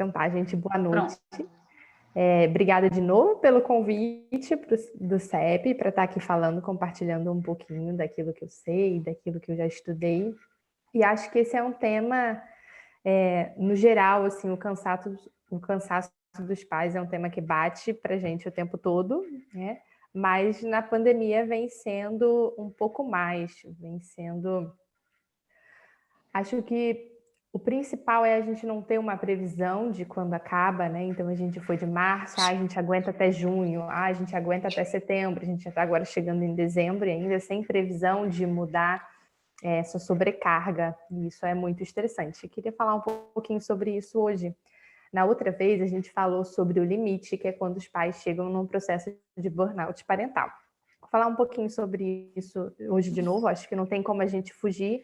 Então tá, gente, boa noite. Pronto. Obrigada de novo pelo convite do CEP para estar aqui falando, compartilhando um pouquinho daquilo que eu sei, daquilo que eu já estudei. E acho que esse é um tema, no geral, assim, o cansaço dos pais é um tema que bate para a gente o tempo todo, né? Mas na pandemia vem sendo um pouco mais, Acho que o principal é a gente não ter uma previsão de quando acaba, né? Então a gente foi de março, a gente aguenta até junho, a gente aguenta até setembro, a gente já está agora chegando em dezembro e ainda sem previsão de mudar essa sobrecarga. E isso é muito estressante. Eu queria falar um pouquinho sobre isso hoje. Na outra vez a gente falou sobre o limite, que é quando os pais chegam num processo de burnout parental. Vou falar um pouquinho sobre isso hoje de novo, acho que não tem como a gente fugir.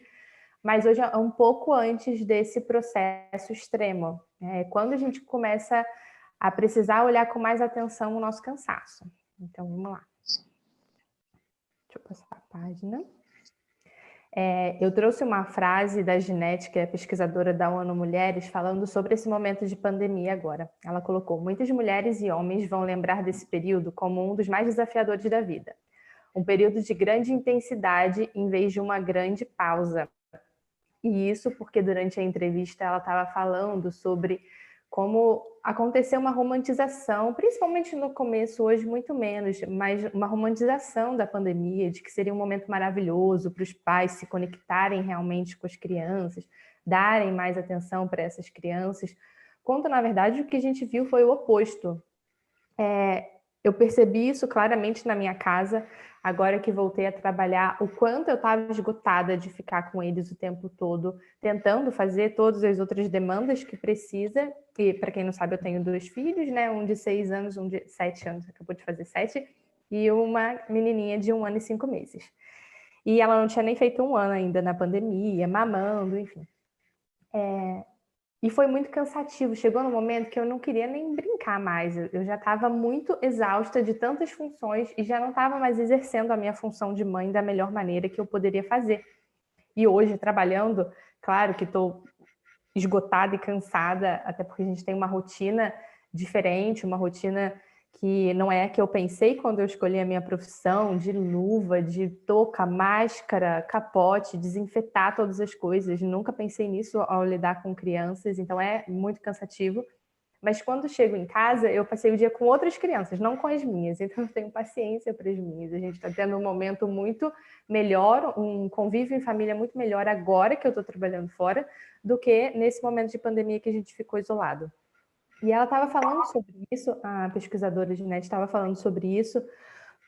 Mas hoje é um pouco antes desse processo extremo. Quando a gente começa a precisar olhar com mais atenção o nosso cansaço. Então, vamos lá. Deixa eu passar a página. Eu trouxe uma frase da Ginete, que é pesquisadora da ONU Mulheres, falando sobre esse momento de pandemia agora. Ela colocou: muitas mulheres e homens vão lembrar desse período como um dos mais desafiadores da vida. Um período de grande intensidade em vez de uma grande pausa. E isso porque durante a entrevista ela estava falando sobre como aconteceu uma romantização, principalmente no começo, hoje muito menos, mas uma romantização da pandemia, de que seria um momento maravilhoso para os pais se conectarem realmente com as crianças, darem mais atenção para essas crianças, quando na verdade o que a gente viu foi o oposto. Eu percebi isso claramente na minha casa, agora que voltei a trabalhar, o quanto eu estava esgotada de ficar com eles o tempo todo, tentando fazer todas as outras demandas que precisa. E, para quem não sabe, eu tenho 2 filhos, né? Um de 6 anos, um de 7 anos, acabou de fazer 7, e uma menininha de 1 ano e 5 meses. E ela não tinha nem feito 1 ano ainda na pandemia, mamando, enfim. E foi muito cansativo. Chegou no momento que eu não queria nem brincar mais. Eu já estava muito exausta de tantas funções e já não estava mais exercendo a minha função de mãe da melhor maneira que eu poderia fazer. E hoje, trabalhando, claro que estou esgotada e cansada, até porque a gente tem uma rotina diferente, uma rotina que não é a que eu pensei quando eu escolhi a minha profissão, de luva, de touca, máscara, capote, desinfetar todas as coisas. Nunca pensei nisso ao lidar com crianças, então é muito cansativo. Mas quando chego em casa, eu passei o dia com outras crianças, não com as minhas. Então eu tenho paciência para as minhas. A gente está tendo um momento muito melhor, um convívio em família muito melhor agora que eu estou trabalhando fora, do que nesse momento de pandemia que a gente ficou isolado. E ela estava falando sobre isso, a pesquisadora Ginete estava falando sobre isso,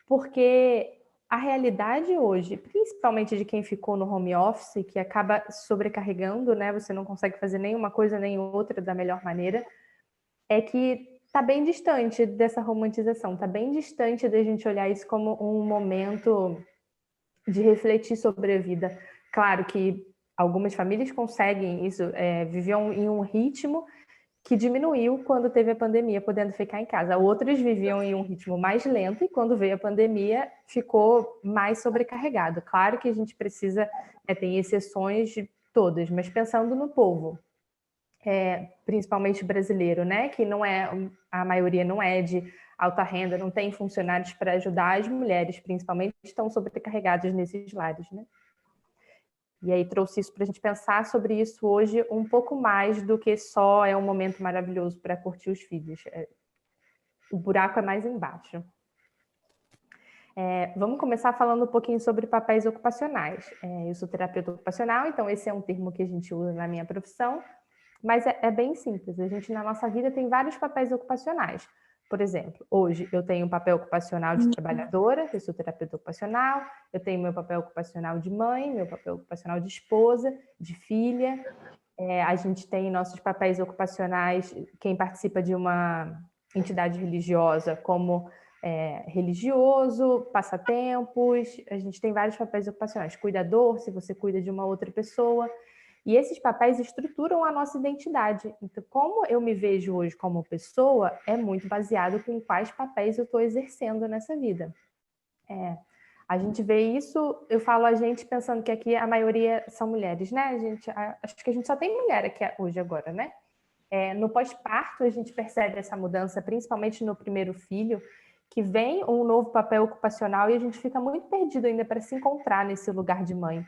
porque a realidade hoje, principalmente de quem ficou no home office, que acaba sobrecarregando, né? Você não consegue fazer nenhuma coisa nem outra da melhor maneira, é que está bem distante dessa romantização, está bem distante da gente olhar isso como um momento de refletir sobre a vida. Claro que algumas famílias conseguem isso, viviam em um ritmo que diminuiu quando teve a pandemia, podendo ficar em casa. Outros viviam em um ritmo mais lento e quando veio a pandemia ficou mais sobrecarregado. Claro que a gente precisa, tem exceções de todas, mas pensando no povo, principalmente brasileiro, né, que não é, a maioria não é de alta renda, não tem funcionários para ajudar, as mulheres principalmente estão sobrecarregadas nesses lares, né? E aí trouxe isso para a gente pensar sobre isso hoje um pouco mais do que só é um momento maravilhoso para curtir os filhos. O buraco é mais embaixo. Vamos começar falando um pouquinho sobre papéis ocupacionais. Eu sou terapeuta ocupacional, então esse é um termo que a gente usa na minha profissão, mas é bem simples. A gente, na nossa vida, tem vários papéis ocupacionais. Por exemplo, hoje eu tenho um papel ocupacional de trabalhadora, eu sou terapeuta ocupacional, eu tenho meu papel ocupacional de mãe, meu papel ocupacional de esposa, de filha. A gente tem nossos papéis ocupacionais, quem participa de uma entidade religiosa, como religioso, passatempos, a gente tem vários papéis ocupacionais. Cuidador, se você cuida de uma outra pessoa. E esses papéis estruturam a nossa identidade. Então, como eu me vejo hoje como pessoa, é muito baseado em quais papéis eu estou exercendo nessa vida. A gente vê isso, eu falo a gente pensando que aqui a maioria são mulheres, né? Acho que a gente só tem mulher aqui hoje agora, né? No pós-parto, a gente percebe essa mudança, principalmente no primeiro filho, que vem um novo papel ocupacional e a gente fica muito perdido ainda para se encontrar nesse lugar de mãe.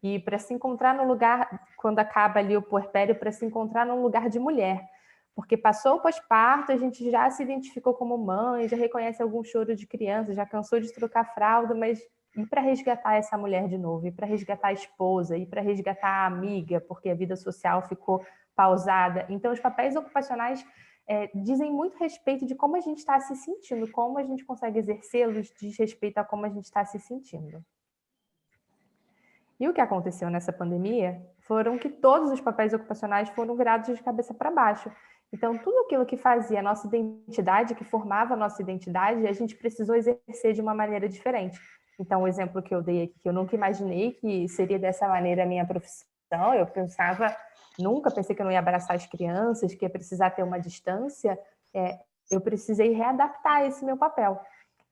E para se encontrar no lugar, quando acaba ali o puerpério, para se encontrar num lugar de mulher. Porque passou o pós-parto, a gente já se identificou como mãe, já reconhece algum choro de criança, já cansou de trocar fralda, mas e para resgatar essa mulher de novo? E para resgatar a esposa? E para resgatar a amiga? Porque a vida social ficou pausada. Então, os papéis ocupacionais dizem muito a respeito de como a gente está se sentindo, como a gente consegue exercê-los diz respeito a como a gente está se sentindo. E o que aconteceu nessa pandemia foram que todos os papéis ocupacionais foram virados de cabeça para baixo. Então, tudo aquilo que fazia a nossa identidade, que formava a nossa identidade, a gente precisou exercer de uma maneira diferente. Então, o exemplo que eu dei aqui, que eu nunca imaginei que seria dessa maneira a minha profissão, eu nunca pensei que eu não ia abraçar as crianças, que ia precisar ter uma distância, eu precisei readaptar esse meu papel.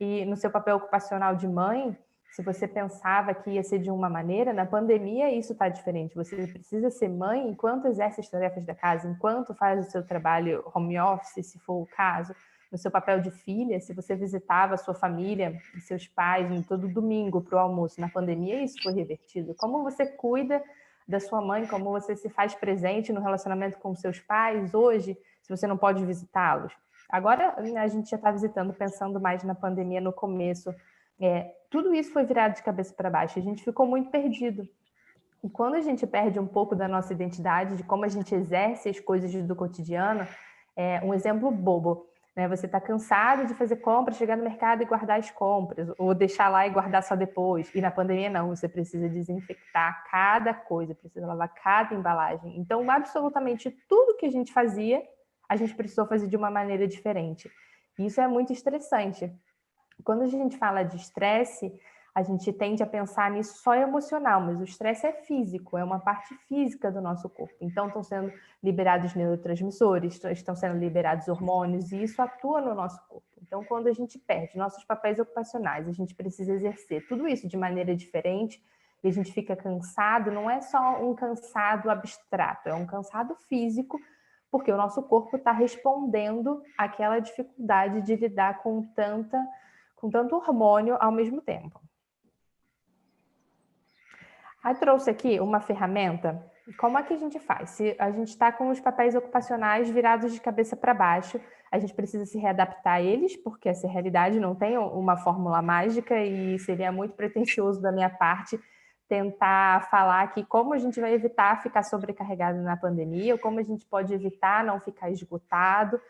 E no seu papel ocupacional de mãe, se você pensava que ia ser de uma maneira, na pandemia isso está diferente. Você precisa ser mãe enquanto exerce as tarefas da casa, enquanto faz o seu trabalho home office, se for o caso. No seu papel de filha, se você visitava a sua família e seus pais todo domingo para o almoço, na pandemia isso foi revertido. Como você cuida da sua mãe, como você se faz presente no relacionamento com seus pais hoje, se você não pode visitá-los. Agora a gente já está visitando, pensando mais na pandemia no começo. Tudo isso foi virado de cabeça para baixo. A gente ficou muito perdido. E quando a gente perde um pouco da nossa identidade, de como a gente exerce as coisas do cotidiano, um exemplo bobo, né? Você está cansado de fazer compras, chegar no mercado e guardar as compras, ou deixar lá e guardar só depois. E na pandemia não, você precisa desinfectar cada coisa, precisa lavar cada embalagem. Então, absolutamente tudo que a gente fazia, a gente precisou fazer de uma maneira diferente. E isso é muito estressante. Quando a gente fala de estresse, a gente tende a pensar nisso só emocional, mas o estresse é físico, é uma parte física do nosso corpo. Então, estão sendo liberados neurotransmissores, estão sendo liberados hormônios, e isso atua no nosso corpo. Então, quando a gente perde nossos papéis ocupacionais, a gente precisa exercer tudo isso de maneira diferente, e a gente fica cansado, não é só um cansado abstrato, é um cansado físico, porque o nosso corpo está respondendo àquela dificuldade de lidar com tanto hormônio ao mesmo tempo. Aí trouxe aqui uma ferramenta. Como é que a gente faz? Se a gente está com os papéis ocupacionais virados de cabeça para baixo, a gente precisa se readaptar a eles, porque essa realidade não tem uma fórmula mágica e seria muito pretensioso da minha parte tentar falar aqui como a gente vai evitar ficar sobrecarregado na pandemia, ou como a gente pode evitar não ficar esgotado,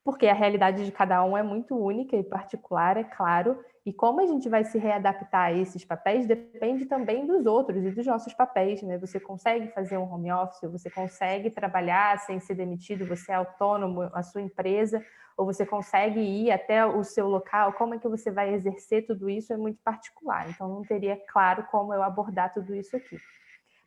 porque a realidade de cada um é muito única e particular, é claro, e como a gente vai se readaptar a esses papéis depende também dos outros e dos nossos papéis, né? Você consegue fazer um home office, você consegue trabalhar sem ser demitido, você é autônomo, a sua empresa, ou você consegue ir até o seu local, como é que você vai exercer tudo isso é muito particular, então não teria claro como eu abordar tudo isso aqui.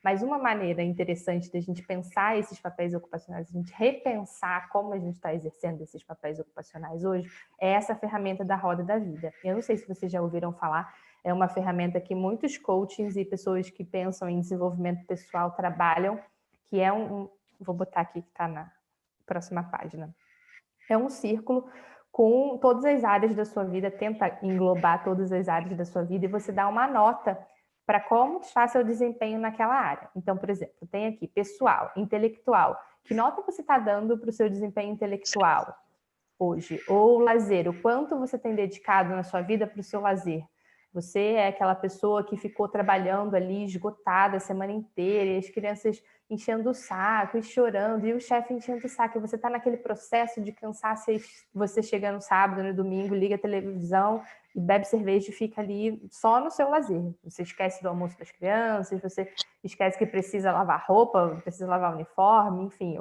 Mas uma maneira interessante da gente pensar esses papéis ocupacionais, a gente repensar como a gente está exercendo esses papéis ocupacionais hoje, é essa ferramenta da roda da vida. Eu não sei se vocês já ouviram falar, é uma ferramenta que muitos coachings e pessoas que pensam em desenvolvimento pessoal trabalham, que é vou botar aqui que está na próxima página. É um círculo com todas as áreas da sua vida, tenta englobar todas as áreas da sua vida e você dá uma nota para como está seu desempenho naquela área. Então, por exemplo, tem aqui pessoal, intelectual. Que nota você está dando para o seu desempenho intelectual hoje? Ou lazer, o quanto você tem dedicado na sua vida para o seu lazer? Você é aquela pessoa que ficou trabalhando ali, esgotada a semana inteira, e as crianças enchendo o saco e chorando, e o chefe enchendo o saco, e você está naquele processo de cansaço, você chega no sábado, no domingo, liga a televisão e bebe cerveja e fica ali só no seu lazer. Você esquece do almoço das crianças, você esquece que precisa lavar roupa, precisa lavar uniforme, enfim,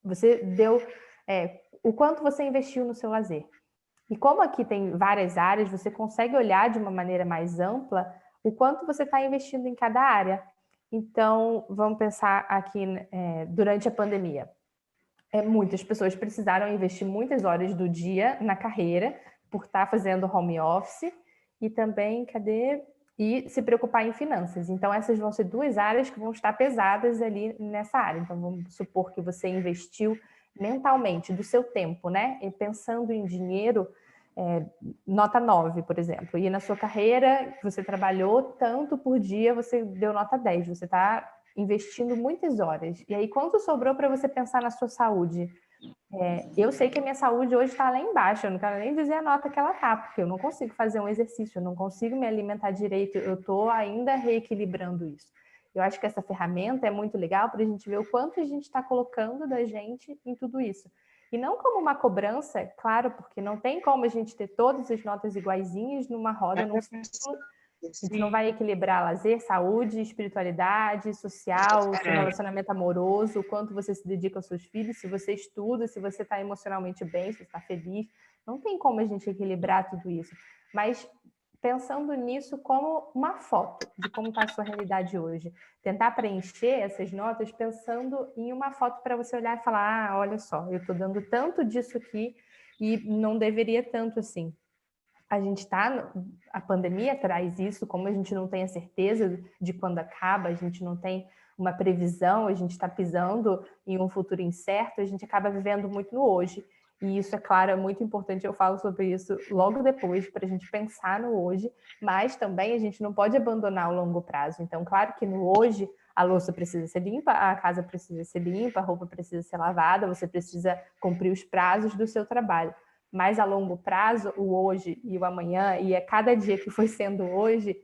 você deu o quanto você investiu no seu lazer. E como aqui tem várias áreas, você consegue olhar de uma maneira mais ampla o quanto você está investindo em cada área. Então, vamos pensar aqui durante a pandemia. Muitas pessoas precisaram investir muitas horas do dia na carreira por estar fazendo home office e também, e se preocupar em finanças. Então, essas vão ser duas áreas que vão estar pesadas ali nessa área. Então, vamos supor que você investiu mentalmente, do seu tempo, né? E pensando em dinheiro, nota 9, por exemplo. E na sua carreira, você trabalhou tanto por dia, você deu nota 10. Você está investindo muitas horas. E aí, quanto sobrou para você pensar na sua saúde? Eu sei que a minha saúde hoje está lá embaixo, eu não quero nem dizer a nota que ela está, porque eu não consigo fazer um exercício, eu não consigo me alimentar direito, eu estou ainda reequilibrando isso. Eu acho que essa ferramenta é muito legal para a gente ver o quanto a gente está colocando da gente em tudo isso. E não como uma cobrança, claro, porque não tem como a gente ter todas as notas iguaizinhas numa roda, num ciclo. A gente não vai equilibrar lazer, saúde, espiritualidade, social, seu relacionamento amoroso, o quanto você se dedica aos seus filhos, se você estuda, se você está emocionalmente bem, se você está feliz. Não tem como a gente equilibrar tudo isso. Mas pensando nisso como uma foto de como está a sua realidade hoje. Tentar preencher essas notas pensando em uma foto para você olhar e falar: ah, olha só, eu estou dando tanto disso aqui e não deveria tanto assim. A gente está, a pandemia traz isso, como a gente não tem a certeza de quando acaba, a gente não tem uma previsão, a gente está pisando em um futuro incerto, a gente acaba vivendo muito no hoje. E isso, é claro, é muito importante, eu falo sobre isso logo depois, para a gente pensar no hoje, mas também a gente não pode abandonar o longo prazo. Então, claro que no hoje a louça precisa ser limpa, a casa precisa ser limpa, a roupa precisa ser lavada, você precisa cumprir os prazos do seu trabalho. Mas a longo prazo, o hoje e o amanhã, e cada dia que foi sendo hoje,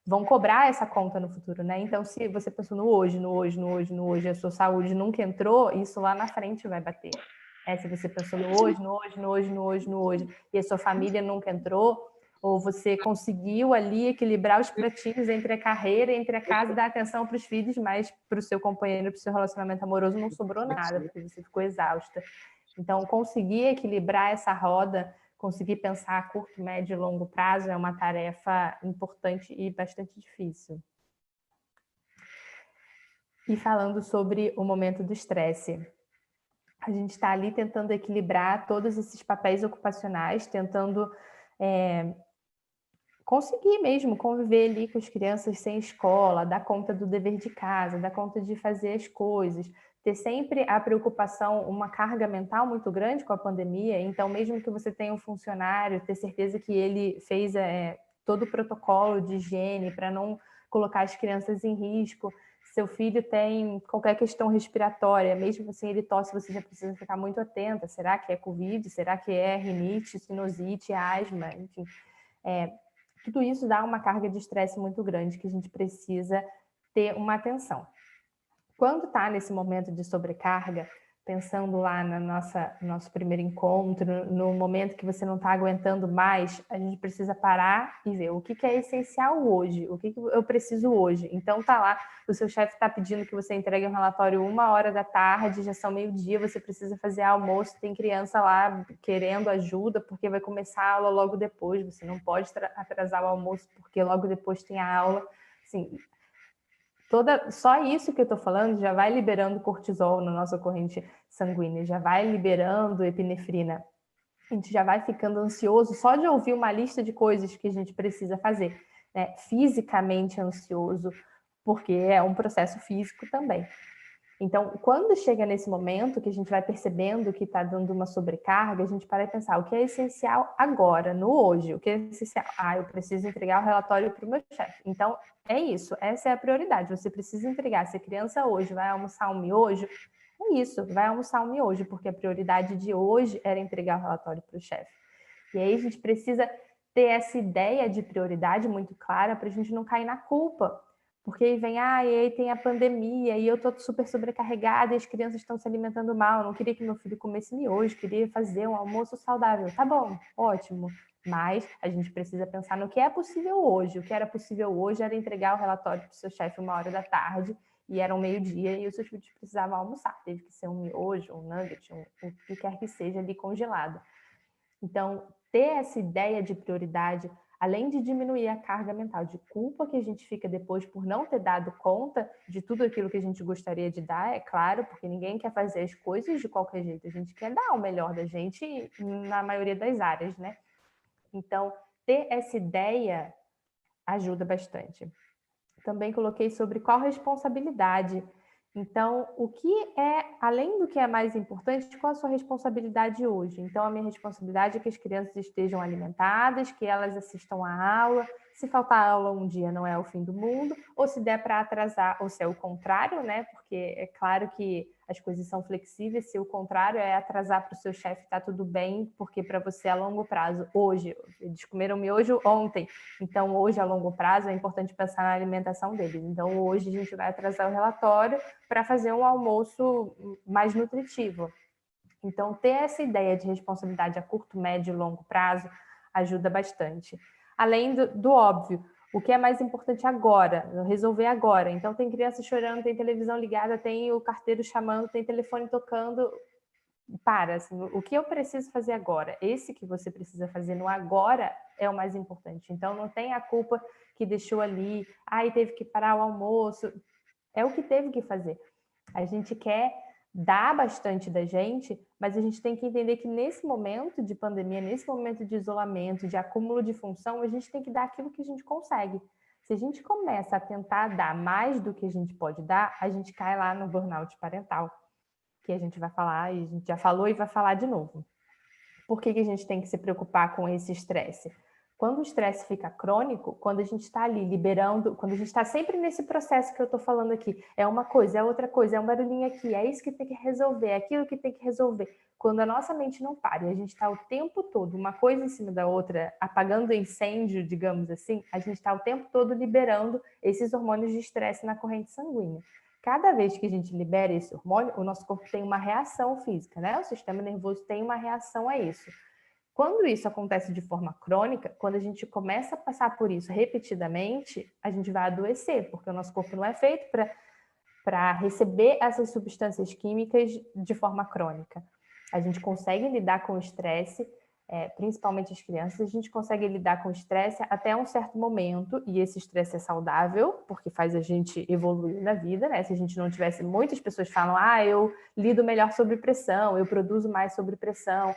vão cobrar essa conta no futuro, né? Então, se você pensou no hoje, no hoje, no hoje, no hoje, a sua saúde nunca entrou, isso lá na frente vai bater. Se você pensou no hoje, no hoje, no hoje, no hoje, no hoje, e a sua família nunca entrou, ou você conseguiu ali equilibrar os pratinhos entre a carreira, entre a casa e dar atenção para os filhos, mas para o seu companheiro, para o seu relacionamento amoroso não sobrou nada, porque você ficou exausta. Então, conseguir equilibrar essa roda, conseguir pensar a curto, médio e longo prazo é uma tarefa importante e bastante difícil. E falando sobre o momento do estresse, a gente está ali tentando equilibrar todos esses papéis ocupacionais, tentando conseguir mesmo conviver ali com as crianças sem escola, dar conta do dever de casa, dar conta de fazer as coisas, ter sempre a preocupação, uma carga mental muito grande com a pandemia. Então, mesmo que você tenha um funcionário, ter certeza que ele fez todo o protocolo de higiene para não colocar as crianças em risco. Seu filho tem qualquer questão respiratória, mesmo assim ele tosse, você já precisa ficar muito atenta. Será que é Covid? Será que é rinite, sinusite, asma? Enfim, tudo isso dá uma carga de estresse muito grande que a gente precisa ter uma atenção. Quando está nesse momento de sobrecarga, pensando lá no nosso primeiro encontro, no momento que você não está aguentando mais, a gente precisa parar e ver o que é essencial hoje, o que eu preciso hoje. Então tá lá, o seu chefe está pedindo que você entregue um relatório 1h da tarde, já são meio-dia, você precisa fazer almoço, tem criança lá querendo ajuda porque vai começar a aula logo depois, você não pode atrasar o almoço porque logo depois tem a aula. Assim, só isso que eu estou falando já vai liberando cortisol na nossa corrente sanguínea, já vai liberando epinefrina. A gente já vai ficando ansioso só de ouvir uma lista de coisas que a gente precisa fazer, né? Fisicamente ansioso, porque é um processo físico também. Então, quando chega nesse momento que a gente vai percebendo que está dando uma sobrecarga, a gente para e pensar o que é essencial agora, no hoje, o que é essencial? Eu preciso entregar o relatório para o meu chefe. Então, é isso, essa é a prioridade. Você precisa entregar. Se a criança hoje vai almoçar um miojo, é isso, vai almoçar um miojo, porque a prioridade de hoje era entregar o relatório para o chefe. E aí a gente precisa ter essa ideia de prioridade muito clara para a gente não cair na culpa. Porque aí vem, e aí tem a pandemia, e eu tô super sobrecarregada, e as crianças estão se alimentando mal, não queria que meu filho comesse miojo, queria fazer um almoço saudável. Tá bom, ótimo. Mas a gente precisa pensar no que é possível hoje. O que era possível hoje era entregar o relatório para o seu chefe 1h da tarde, e era um meio-dia, e os seus filhos precisavam almoçar. Teve que ser um miojo, um nugget, o que quer que seja ali congelado. Então, ter essa ideia de prioridade, além de diminuir a carga mental de culpa que a gente fica depois por não ter dado conta de tudo aquilo que a gente gostaria de dar, é claro, porque ninguém quer fazer as coisas de qualquer jeito, a gente quer dar o melhor da gente na maioria das áreas, né? Então, ter essa ideia ajuda bastante. Também coloquei sobre qual responsabilidade Então, o que é, além do que é mais importante, qual a sua responsabilidade hoje? Então, a minha responsabilidade é que as crianças estejam alimentadas, que elas assistam a aula. Se faltar aula um dia não é o fim do mundo, ou se der para atrasar, ou se é o contrário, né? Porque é claro que as coisas são flexíveis, se o contrário é atrasar para o seu chefe, tá tudo bem, porque para você é a longo prazo. Hoje, eles comeram miojo ontem, então hoje a longo prazo é importante pensar na alimentação deles. Então hoje a gente vai atrasar o relatório para fazer um almoço mais nutritivo. Então, ter essa ideia de responsabilidade a curto, médio e longo prazo ajuda bastante. Além do óbvio, o que é mais importante agora, resolver agora. Então, tem criança chorando, tem televisão ligada, tem o carteiro chamando, tem telefone tocando. Para, assim, o que eu preciso fazer agora? Esse que você precisa fazer no agora é o mais importante. Então, não tem a culpa que deixou ali, aí teve que parar o almoço. É o que teve que fazer. A gente quer dar bastante da gente, mas a gente tem que entender que nesse momento de pandemia, nesse momento de isolamento, de acúmulo de função, a gente tem que dar aquilo que a gente consegue. Se a gente começa a tentar dar mais do que a gente pode dar, a gente cai lá no burnout parental, que a gente vai falar, e a gente já falou e vai falar de novo. Por que a gente tem que se preocupar com esse estresse? Quando o estresse fica crônico, quando a gente está ali liberando, quando a gente está sempre nesse processo que eu estou falando aqui, é uma coisa, é outra coisa, é um barulhinho aqui, é isso que tem que resolver, é aquilo que tem que resolver. Quando a nossa mente não para e a gente está o tempo todo, uma coisa em cima da outra, apagando incêndio, digamos assim, a gente está o tempo todo liberando esses hormônios de estresse na corrente sanguínea. Cada vez que a gente libera esse hormônio, o nosso corpo tem uma reação física, né? O sistema nervoso tem uma reação a isso. Quando isso acontece de forma crônica, quando a gente começa a passar por isso repetidamente, a gente vai adoecer, porque o nosso corpo não é feito para receber essas substâncias químicas de forma crônica. A gente consegue lidar com o estresse, principalmente as crianças, a gente consegue lidar com o estresse até um certo momento, e esse estresse é saudável, porque faz a gente evoluir na vida, né? Se a gente não tivesse, muitas pessoas falam, eu lido melhor sob pressão, eu produzo mais sob pressão,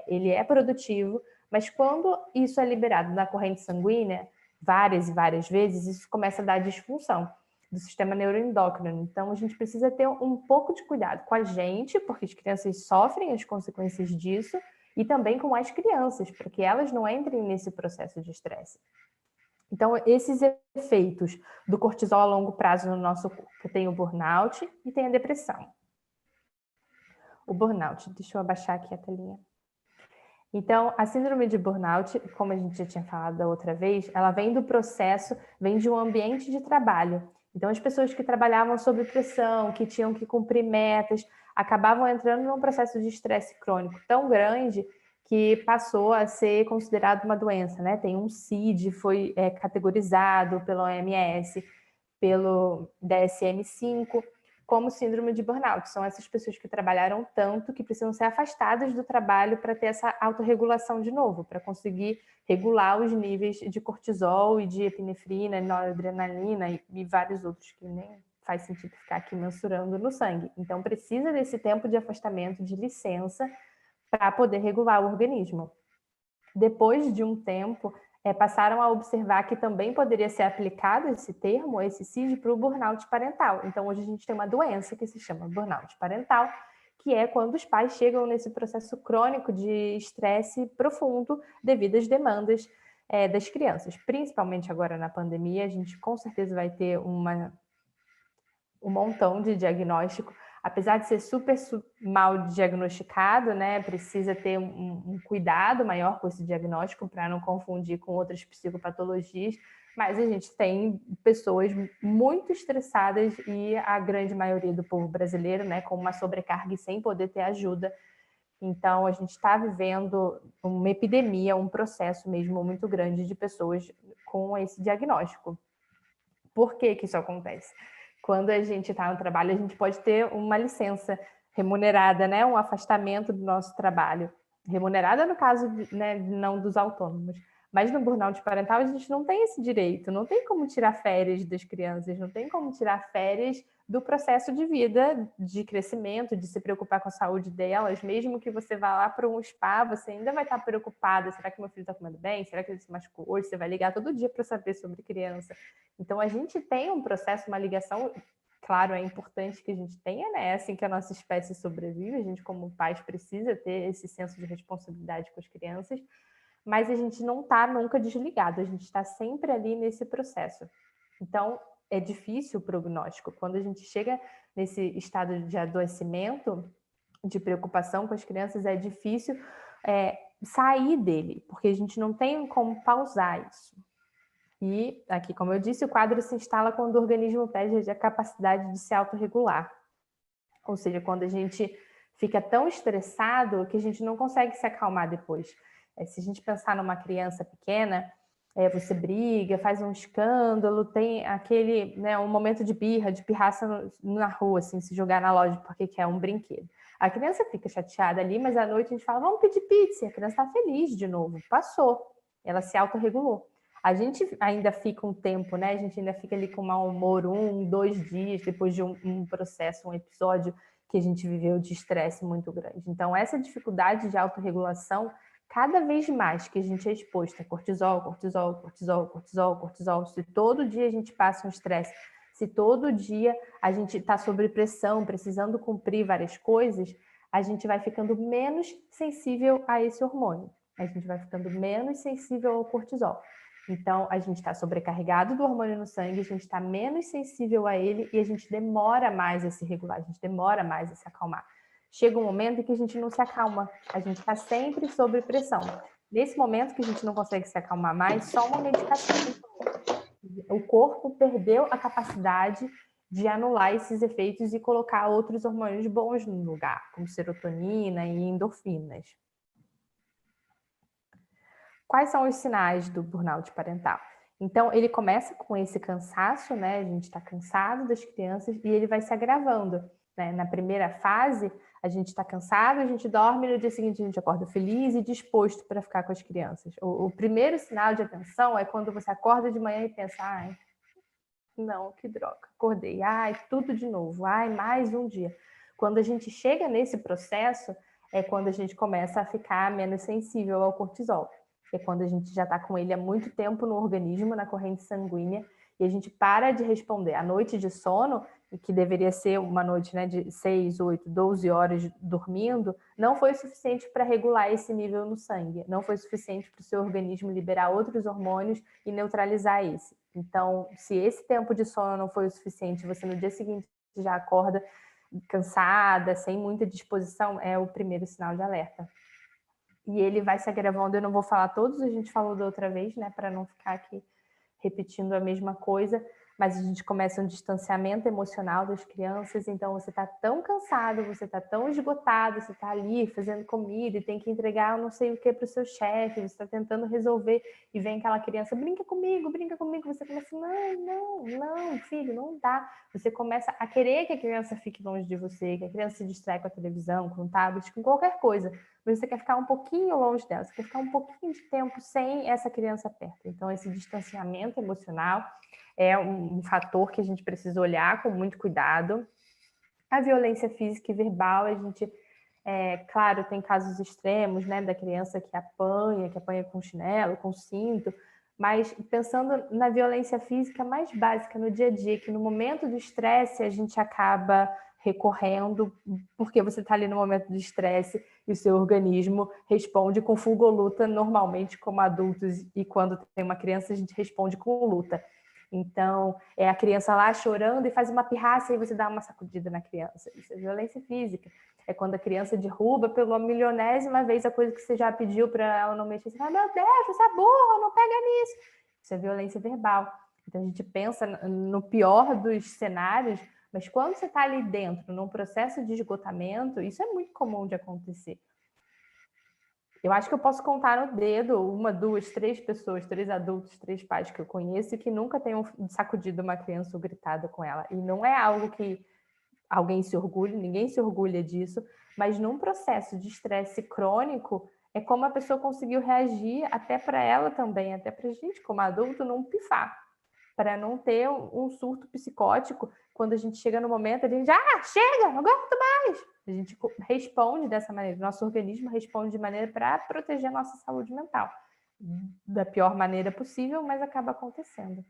ele é produtivo, mas quando isso é liberado na corrente sanguínea, várias e várias vezes, isso começa a dar disfunção do sistema neuroendócrino. Então, a gente precisa ter um pouco de cuidado com a gente, porque as crianças sofrem as consequências disso, e também com as crianças, para que elas não entrem nesse processo de estresse. Então, esses efeitos do cortisol a longo prazo no nosso corpo, tem o burnout e tem a depressão. O burnout, deixa eu abaixar aqui a telinha. Então, a síndrome de burnout, como a gente já tinha falado da outra vez, ela vem do processo, vem de um ambiente de trabalho. Então, as pessoas que trabalhavam sob pressão, que tinham que cumprir metas, acabavam entrando num processo de estresse crônico tão grande que passou a ser considerado uma doença, né? Tem um CID, foi categorizado pela OMS, pelo DSM-5, como síndrome de burnout. São essas pessoas que trabalharam tanto que precisam ser afastadas do trabalho para ter essa autorregulação de novo, para conseguir regular os níveis de cortisol e de epinefrina, noradrenalina e vários outros que nem faz sentido ficar aqui mensurando no sangue. Então, precisa desse tempo de afastamento, de licença, para poder regular o organismo. Depois de um tempo, passaram a observar que também poderia ser aplicado esse termo, esse CID, para o burnout parental. Então, hoje a gente tem uma doença que se chama burnout parental, que é quando os pais chegam nesse processo crônico de estresse profundo devido às demandas das crianças. Principalmente agora na pandemia, a gente com certeza vai ter um montão de diagnóstico, apesar de ser super mal diagnosticado, né? Precisa ter um cuidado maior com esse diagnóstico para não confundir com outras psicopatologias, mas a gente tem pessoas muito estressadas e a grande maioria do povo brasileiro, né, com uma sobrecarga e sem poder ter ajuda. Então, a gente está vivendo uma epidemia, um processo mesmo muito grande de pessoas com esse diagnóstico. Por que que isso acontece? Quando a gente está no trabalho, a gente pode ter uma licença remunerada, né? Um afastamento do nosso trabalho. Remunerada no caso, né, não dos autônomos. Mas no burnout parental a gente não tem esse direito, não tem como tirar férias das crianças, não tem como tirar férias do processo de vida, de crescimento, de se preocupar com a saúde delas. Mesmo que você vá lá para um spa, você ainda vai estar preocupada, será que meu filho está comendo bem? Será que ele se machucou hoje? Você vai ligar todo dia para saber sobre criança. Então, a gente tem um processo, uma ligação claro, é importante que a gente tenha, né? É assim que a nossa espécie sobrevive, a gente como pais precisa ter esse senso de responsabilidade com as crianças, mas a gente não está nunca desligado, a gente está sempre ali nesse processo. Então, é difícil o prognóstico. Quando a gente chega nesse estado de adoecimento, de preocupação com as crianças, é difícil sair dele, porque a gente não tem como pausar isso. E aqui, como eu disse, o quadro se instala quando o organismo perde a capacidade de se autorregular. Ou seja, quando a gente fica tão estressado que a gente não consegue se acalmar depois. Se a gente pensar numa criança pequena, você briga, faz um escândalo, tem aquele, né, um momento de birra, de pirraça na rua, assim, se jogar na loja porque quer um brinquedo. A criança fica chateada ali, mas à noite a gente fala, vamos pedir pizza. A criança está feliz de novo, passou. Ela se autorregulou. A gente ainda fica um tempo, né? A gente ainda fica ali com mau humor 1, 2 dias depois de um processo, um episódio que a gente viveu de estresse muito grande. Então, essa dificuldade de autorregulação, cada vez mais que a gente é exposto a cortisol, cortisol, cortisol, cortisol, cortisol, se todo dia a gente passa um estresse, se todo dia a gente está sob pressão, precisando cumprir várias coisas, a gente vai ficando menos sensível a esse hormônio. A gente vai ficando menos sensível ao cortisol. Então, a gente está sobrecarregado do hormônio no sangue, a gente está menos sensível a ele e a gente demora mais a se regular, a gente demora mais a se acalmar. Chega um momento em que a gente não se acalma, a gente está sempre sob pressão. Nesse momento que a gente não consegue se acalmar mais, só uma medicação. O corpo perdeu a capacidade de anular esses efeitos e colocar outros hormônios bons no lugar, como serotonina e endorfinas. Quais são os sinais do burnout parental? Então, ele começa com esse cansaço, né? A gente está cansado das crianças e ele vai se agravando, né? Na primeira fase, a gente está cansado, a gente dorme, e no dia seguinte a gente acorda feliz e disposto para ficar com as crianças. O primeiro sinal de atenção é quando você acorda de manhã e pensa, ai, não, que droga, acordei, ai, tudo de novo, ai, mais um dia. Quando a gente chega nesse processo, é quando a gente começa a ficar menos sensível ao cortisol. É quando a gente já está com ele há muito tempo no organismo, na corrente sanguínea, e a gente para de responder. A noite de sono, que deveria ser uma noite, né, de 6, 8, 12 horas dormindo, não foi suficiente para regular esse nível no sangue. Não foi suficiente para o seu organismo liberar outros hormônios e neutralizar esse. Então, se esse tempo de sono não foi o suficiente, você no dia seguinte já acorda cansada, sem muita disposição, é o primeiro sinal de alerta. E ele vai se agravando, eu não vou falar todos, a gente falou da outra vez, né, para não ficar aqui repetindo a mesma coisa, mas a gente começa um distanciamento emocional das crianças, então você está tão cansado, você está tão esgotado, você está ali fazendo comida e tem que entregar não sei o que para o seu chefe, você está tentando resolver e vem aquela criança, brinca comigo, você começa, não, filho, não dá. Você começa a querer que a criança fique longe de você, que a criança se distrai com a televisão, com o tablet, com qualquer coisa, mas você quer ficar um pouquinho longe dela, você quer ficar um pouquinho de tempo sem essa criança perto. Então, esse distanciamento emocional é um fator que a gente precisa olhar com muito cuidado. A violência física e verbal, a gente, claro, tem casos extremos, né, da criança que apanha com chinelo, com cinto, mas pensando na violência física mais básica no dia a dia, que no momento do estresse a gente acaba recorrendo, porque você está ali no momento do estresse e o seu organismo responde com fuga ou luta, normalmente como adultos, e quando tem uma criança a gente responde com luta. Então, é a criança lá chorando e faz uma pirraça e você dá uma sacudida na criança. Isso é violência física. É quando a criança derruba pela milionésima vez a coisa que você já pediu para ela não mexer. Você fala, meu Deus, você é burra, não pega nisso. Isso é violência verbal. Então, a gente pensa no pior dos cenários, mas quando você está ali dentro, num processo de esgotamento, isso é muito comum de acontecer. Eu acho que eu posso contar no dedo 1, 2, 3 pessoas, 3 adultos, 3 pais que eu conheço que nunca tenham sacudido uma criança ou gritado com ela. E não é algo que alguém se orgulhe, ninguém se orgulha disso, mas num processo de estresse crônico, é como a pessoa conseguiu reagir até para ela também, até para a gente como adulto não pifar, para não ter um surto psicótico. Quando a gente chega no momento, a gente, chega, não aguento mais. A gente responde dessa maneira, nosso organismo responde de maneira para proteger a nossa saúde mental. Da pior maneira possível, mas acaba acontecendo.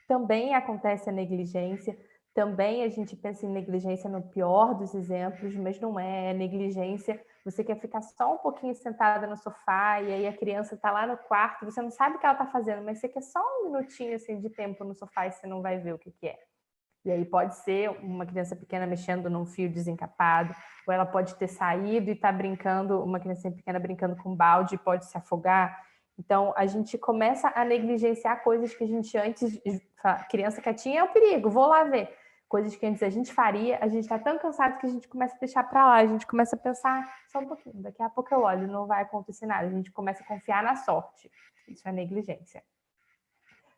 Também acontece a negligência, Também a gente pensa em negligência no pior dos exemplos, mas não é negligência. Você quer ficar só um pouquinho sentada no sofá e aí a criança está lá no quarto, você não sabe o que ela está fazendo, mas você quer só um minutinho assim, de tempo no sofá e você não vai ver o que é. E aí pode ser uma criança pequena mexendo num fio desencapado, ou ela pode ter saído e está brincando, uma criança pequena brincando com um balde e pode se afogar. Então, a gente começa a negligenciar coisas que a gente antes... Criança quietinha é o perigo, vou lá ver. Coisas que antes a gente faria, a gente está tão cansado que a gente começa a deixar para lá, a gente começa a pensar, só um pouquinho, daqui a pouco eu olho, não vai acontecer nada. A gente começa a confiar na sorte. Isso é negligência.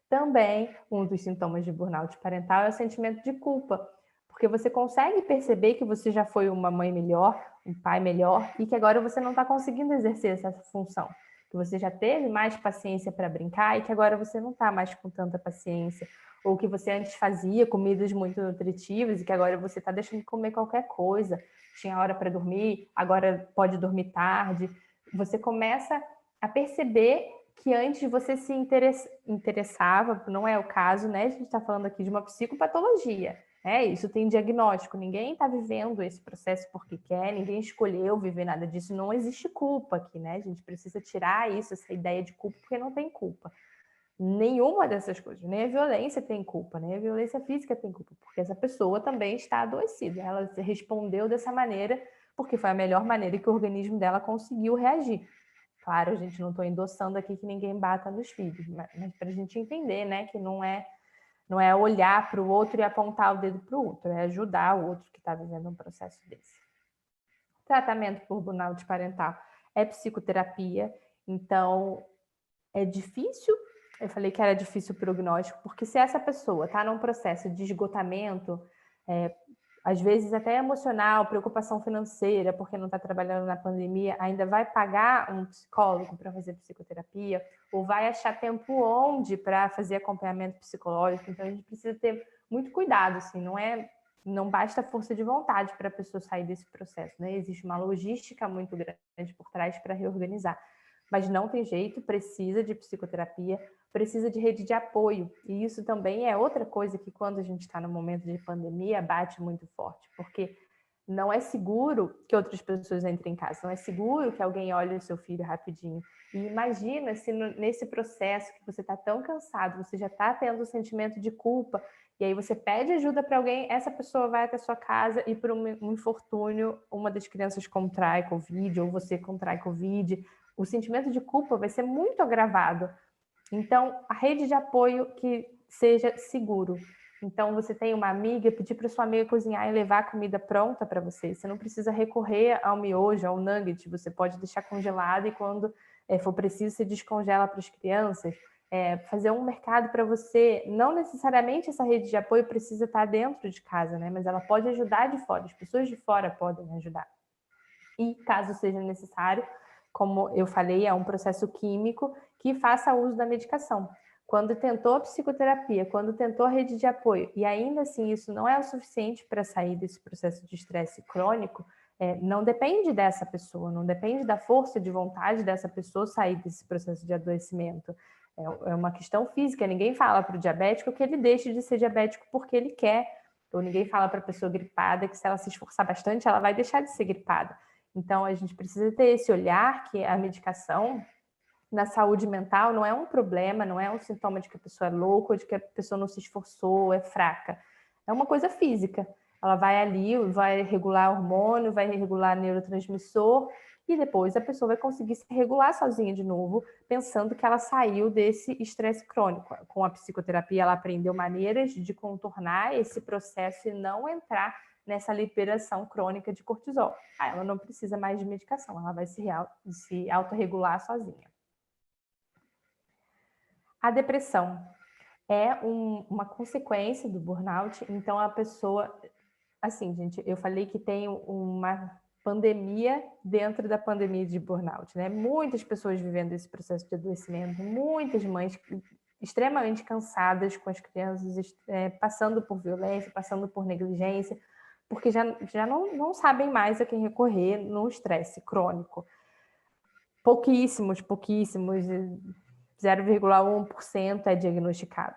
Também, um dos sintomas de burnout parental é o sentimento de culpa, porque você consegue perceber que você já foi uma mãe melhor, um pai melhor, e que agora você não está conseguindo exercer essa função. Que você já teve mais paciência para brincar e que agora você não está mais com tanta paciência. Ou que você antes fazia comidas muito nutritivas e que agora você está deixando de comer qualquer coisa. Tinha hora para dormir, agora pode dormir tarde. Você começa a perceber que antes você se interessava, não é o caso, né? A gente está falando aqui de uma psicopatologia. Isso tem diagnóstico, ninguém está vivendo esse processo porque quer, ninguém escolheu viver nada disso, não existe culpa aqui, né? A gente precisa tirar isso, essa ideia de culpa, porque não tem culpa. Nenhuma dessas coisas, nem a violência tem culpa, nem a violência física tem culpa, porque essa pessoa também está adoecida, ela respondeu dessa maneira porque foi a melhor maneira que o organismo dela conseguiu reagir. Claro, a gente não estou endossando aqui que ninguém bata nos filhos, mas para a gente entender, né, que não é olhar para o outro e apontar o dedo para o outro, é ajudar o outro que está vivendo um processo desse. Tratamento por burnout parental é psicoterapia, então é difícil, eu falei que era difícil o prognóstico, porque se essa pessoa está num processo de esgotamento, às vezes até emocional, preocupação financeira, porque não está trabalhando na pandemia, ainda vai pagar um psicólogo para fazer psicoterapia, ou vai achar tempo onde para fazer acompanhamento psicológico. Então, a gente precisa ter muito cuidado, assim, não basta força de vontade para a pessoa sair desse processo, né? Existe uma logística muito grande por trás para reorganizar. Mas não tem jeito, precisa de psicoterapia, precisa de rede de apoio. E isso também é outra coisa que, quando a gente está no momento de pandemia, bate muito forte, porque não é seguro que outras pessoas entrem em casa, não é seguro que alguém olhe o seu filho rapidinho. E imagina se nesse processo que você está tão cansado, você já está tendo um sentimento de culpa, e aí você pede ajuda para alguém, essa pessoa vai até a sua casa e, por um infortúnio, uma das crianças contrai Covid, ou você contrai Covid, o sentimento de culpa vai ser muito agravado. Então, a rede de apoio que seja seguro. Então, você tem uma amiga, pedir para sua amiga cozinhar e levar a comida pronta para você. Você não precisa recorrer ao miojo, ao nugget. Você pode deixar congelado e, quando for preciso, você descongela para as crianças. Fazer um mercado para você. Não necessariamente essa rede de apoio precisa estar dentro de casa, né? Mas ela pode ajudar de fora. As pessoas de fora podem ajudar. E, caso seja necessário, como eu falei, é um processo químico que faça uso da medicação. Quando tentou a psicoterapia, quando tentou a rede de apoio, e ainda assim isso não é o suficiente para sair desse processo de estresse crônico, não depende dessa pessoa, não depende da força de vontade dessa pessoa sair desse processo de adoecimento. É uma questão física, ninguém fala para o diabético que ele deixe de ser diabético porque ele quer, ou ninguém fala para a pessoa gripada que, se ela se esforçar bastante, ela vai deixar de ser gripada. Então, a gente precisa ter esse olhar que a medicação na saúde mental não é um problema, não é um sintoma de que a pessoa é louca ou de que a pessoa não se esforçou, é fraca. É uma coisa física. Ela vai ali, vai regular hormônio, vai regular neurotransmissor e depois a pessoa vai conseguir se regular sozinha de novo, pensando que ela saiu desse estresse crônico. Com a psicoterapia, ela aprendeu maneiras de contornar esse processo e não entrar nessa liberação crônica de cortisol. Ela não precisa mais de medicação, ela vai se autorregular sozinha. A depressão é uma consequência do burnout, então a pessoa... Assim, gente, eu falei que tem uma pandemia dentro da pandemia de burnout, né? Muitas pessoas vivendo esse processo de adoecimento, muitas mães extremamente cansadas com as crianças, passando por violência, passando por negligência, porque já não sabem mais a quem recorrer no estresse crônico. Pouquíssimos, 0,1% é diagnosticado.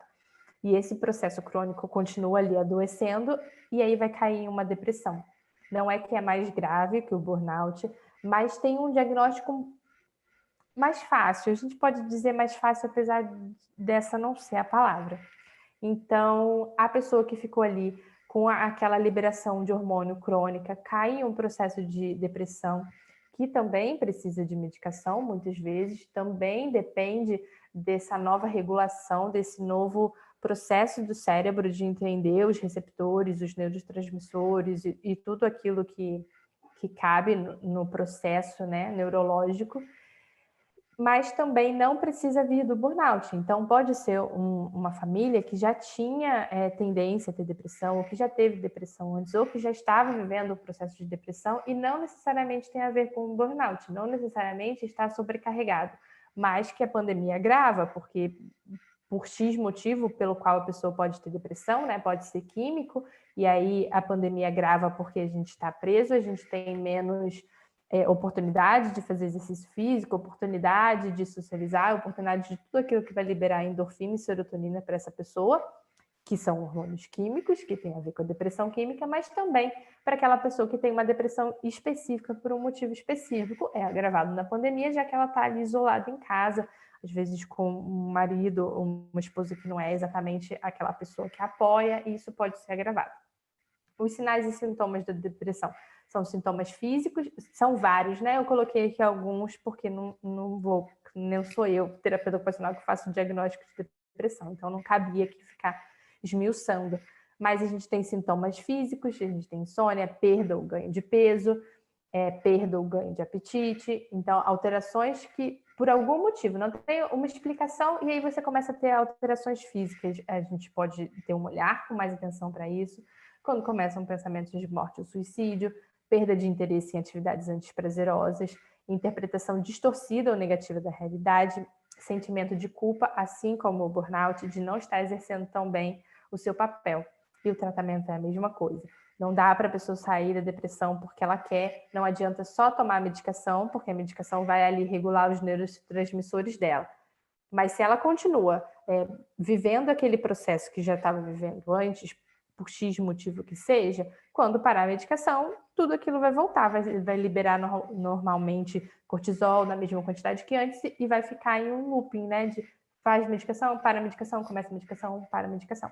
E esse processo crônico continua ali adoecendo e aí vai cair em uma depressão. Não é que é mais grave que o burnout, mas tem um diagnóstico mais fácil. A gente pode dizer mais fácil, apesar dessa não ser a palavra. Então, a pessoa que ficou ali com aquela liberação de hormônio crônica cai em um processo de depressão, que também precisa de medicação, muitas vezes, também depende dessa nova regulação, desse novo processo do cérebro de entender os receptores, os neurotransmissores e tudo aquilo que cabe no processo, né, neurológico, mas também não precisa vir do burnout. Então, pode ser uma família que já tinha tendência a ter depressão, ou que já teve depressão antes, ou que já estava vivendo o processo de depressão e não necessariamente tem a ver com o burnout, não necessariamente está sobrecarregado, mas que a pandemia agrava, porque por X motivo pelo qual a pessoa pode ter depressão, né? Pode ser químico, e aí a pandemia agrava porque a gente está preso, a gente tem menos oportunidade de fazer exercício físico, oportunidade de socializar, oportunidade de tudo aquilo que vai liberar endorfina e serotonina para essa pessoa, que são hormônios químicos, que tem a ver com a depressão química, mas também para aquela pessoa que tem uma depressão específica por um motivo específico, é agravado na pandemia, já que ela está ali isolada em casa, às vezes com um marido ou uma esposa que não é exatamente aquela pessoa que apoia, e isso pode ser agravado. Os sinais e sintomas da depressão são sintomas físicos, são vários, né? Eu coloquei aqui alguns porque não sou eu, terapeuta ocupacional, que faço diagnóstico de depressão, então não cabia aqui ficar esmiuçando. Mas a gente tem sintomas físicos, a gente tem insônia, perda ou ganho de peso, perda ou ganho de apetite, então alterações que, por algum motivo, não tem uma explicação, e aí você começa a ter alterações físicas. A gente pode ter um olhar com mais atenção para isso, quando começam pensamentos de morte ou suicídio, perda de interesse em atividades antiprazerosas, interpretação distorcida ou negativa da realidade, sentimento de culpa, assim como o burnout, de não estar exercendo tão bem o seu papel. E o tratamento é a mesma coisa. Não dá para a pessoa sair da depressão porque ela quer, não adianta só tomar a medicação, porque a medicação vai ali regular os neurotransmissores dela. Mas se ela continua vivendo aquele processo que já estava vivendo antes, por X motivo que seja, quando parar a medicação, tudo aquilo vai voltar, vai liberar normalmente cortisol na mesma quantidade que antes e vai ficar em um looping, né? De faz medicação, para a medicação, começa a medicação, para a medicação.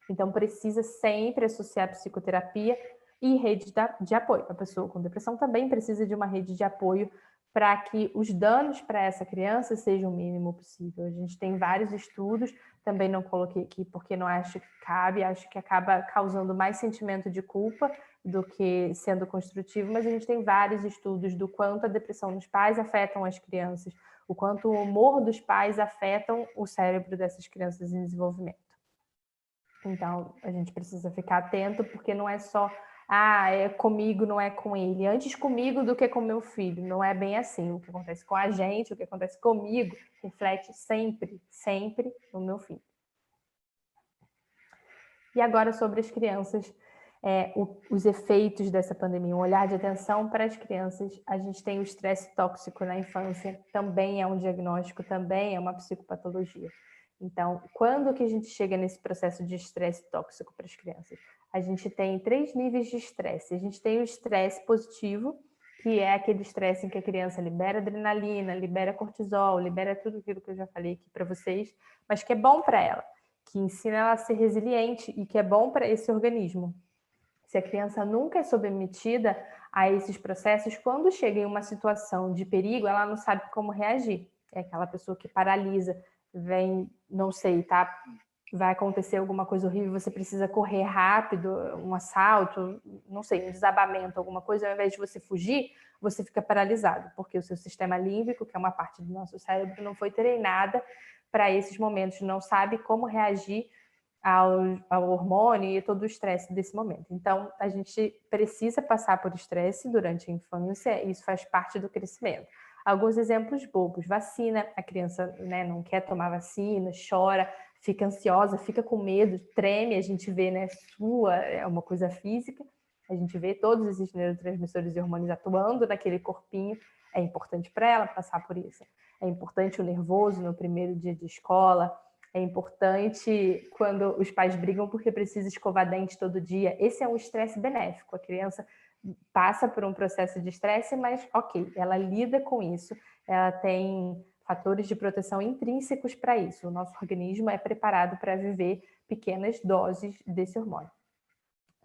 Então, precisa sempre associar psicoterapia e rede de apoio. A pessoa com depressão também precisa de uma rede de apoio para que os danos para essa criança sejam o mínimo possível. A gente tem vários estudos, também não coloquei aqui porque não acho que cabe, acho que acaba causando mais sentimento de culpa do que sendo construtivo, mas a gente tem vários estudos do quanto a depressão dos pais afetam as crianças, o quanto o humor dos pais afetam o cérebro dessas crianças em desenvolvimento. Então, a gente precisa ficar atento, porque não é só, é comigo, não é com ele. Antes comigo do que com meu filho. Não é bem assim. O que acontece com a gente, o que acontece comigo, reflete sempre, sempre no meu filho. E agora sobre as crianças, os efeitos dessa pandemia, um olhar de atenção para as crianças. A gente tem o estresse tóxico na infância, também é um diagnóstico, também é uma psicopatologia. Então, quando que a gente chega nesse processo de estresse tóxico para as crianças? A gente tem 3 níveis de estresse. A gente tem o estresse positivo, que é aquele estresse em que a criança libera adrenalina, libera cortisol, libera tudo aquilo que eu já falei aqui para vocês, mas que é bom para ela, que ensina ela a ser resiliente e que é bom para esse organismo. Se a criança nunca é submetida a esses processos, quando chega em uma situação de perigo, ela não sabe como reagir. É aquela pessoa que paralisa, vem, não sei, tá? Vai acontecer alguma coisa horrível, você precisa correr rápido, um assalto, não sei, um desabamento, alguma coisa, ao invés de você fugir, você fica paralisado, porque o seu sistema límbico, que é uma parte do nosso cérebro, não foi treinada para esses momentos, não sabe como reagir ao hormônio e todo o estresse desse momento. Então, a gente precisa passar por estresse durante a infância, e isso faz parte do crescimento. Alguns exemplos bobos: vacina, a criança, né, não quer tomar vacina, chora, fica ansiosa, fica com medo, treme, a gente vê, né, é uma coisa física, a gente vê todos esses neurotransmissores e hormônios atuando naquele corpinho, é importante para ela passar por isso. É importante o nervoso no primeiro dia de escola, É importante quando os pais brigam porque precisa escovar dente todo dia. Esse é um estresse benéfico. A criança passa por um processo de estresse, mas ok, ela lida com isso. Ela tem fatores de proteção intrínsecos para isso. O nosso organismo é preparado para viver pequenas doses desse hormônio.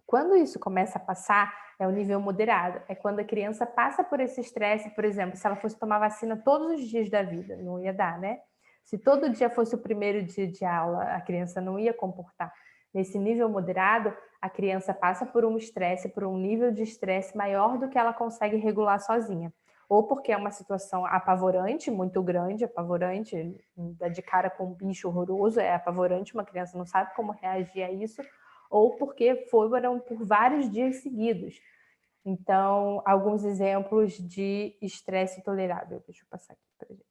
Quando isso começa a passar, é o nível moderado. É quando a criança passa por esse estresse, por exemplo, se ela fosse tomar vacina todos os dias da vida, não ia dar, né? Se todo dia fosse o primeiro dia de aula, a criança não ia comportar. Nesse nível moderado, a criança passa por um estresse, por um nível de estresse maior do que ela consegue regular sozinha. Ou porque é uma situação apavorante, muito grande, apavorante, dá de cara com um bicho horroroso, é apavorante, uma criança não sabe como reagir a isso, ou porque foram por vários dias seguidos. Então, alguns exemplos de estresse tolerável. Deixa eu passar aqui para a gente.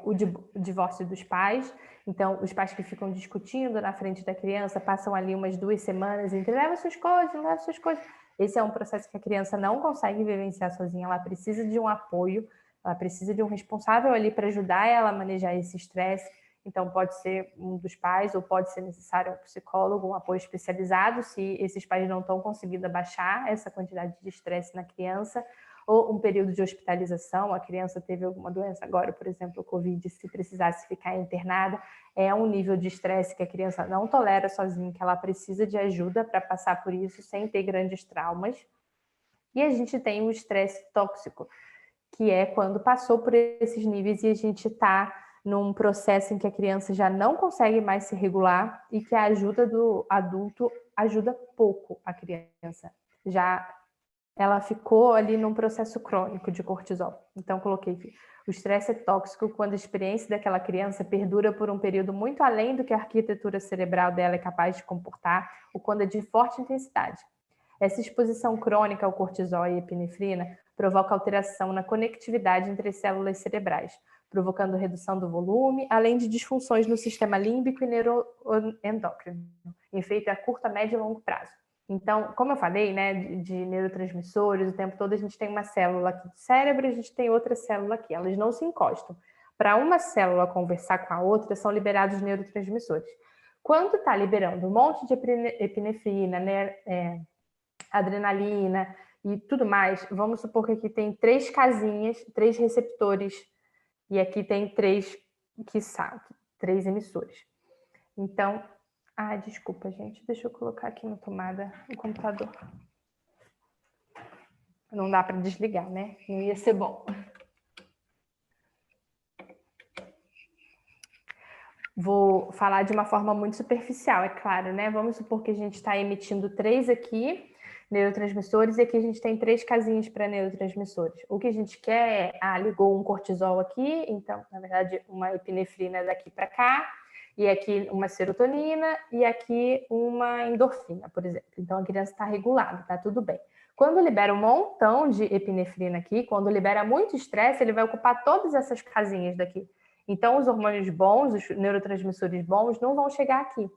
O divórcio dos pais. Então, os pais que ficam discutindo na frente da criança, passam ali umas 2 semanas entre leva suas coisas, não leva suas coisas. Esse é um processo que a criança não consegue vivenciar sozinha, ela precisa de um apoio, ela precisa de um responsável ali para ajudar ela a manejar esse estresse. Então, pode ser um dos pais ou pode ser necessário um psicólogo, um apoio especializado, se esses pais não estão conseguindo abaixar essa quantidade de estresse na criança, ou um período de hospitalização, a criança teve alguma doença agora, por exemplo, o Covid, se precisasse ficar internada, é um nível de estresse que a criança não tolera sozinha, que ela precisa de ajuda para passar por isso sem ter grandes traumas. E a gente tem o estresse tóxico, que é quando passou por esses níveis e a gente está num processo em que a criança já não consegue mais se regular e que a ajuda do adulto ajuda pouco a criança. Já ela ficou ali num processo crônico de cortisol. Então, coloquei que o estresse é tóxico quando a experiência daquela criança perdura por um período muito além do que a arquitetura cerebral dela é capaz de comportar, ou quando é de forte intensidade. Essa exposição crônica ao cortisol e epinefrina provoca alteração na conectividade entre as células cerebrais, provocando redução do volume, além de disfunções no sistema límbico e neuroendócrino, efeito a curto, médio e longo prazo. Então, como eu falei, né, de neurotransmissores, o tempo todo a gente tem uma célula aqui do cérebro e a gente tem outra célula aqui, elas não se encostam. Para uma célula conversar com a outra, são liberados neurotransmissores. Quando está liberando um monte de epinefrina, né, adrenalina e tudo mais, vamos supor que aqui tem 3 casinhas, 3 receptores, e aqui tem 3 3 emissores. Então, desculpa, gente, deixa eu colocar aqui na tomada o computador. Não dá para desligar, né? Não ia ser bom. Vou falar de uma forma muito superficial, é claro, né? Vamos supor que a gente está emitindo 3 aqui, neurotransmissores, e aqui a gente tem 3 casinhas para neurotransmissores. O que a gente quer é, ligou um cortisol aqui, então, na verdade, uma epinefrina daqui para cá, e aqui uma serotonina, e aqui uma endorfina, por exemplo. Então, a criança está regulada, está tudo bem. Quando libera um montão de epinefrina aqui, quando libera muito estresse, ele vai ocupar todas essas casinhas daqui. Então, os hormônios bons, os neurotransmissores bons, não vão chegar aqui.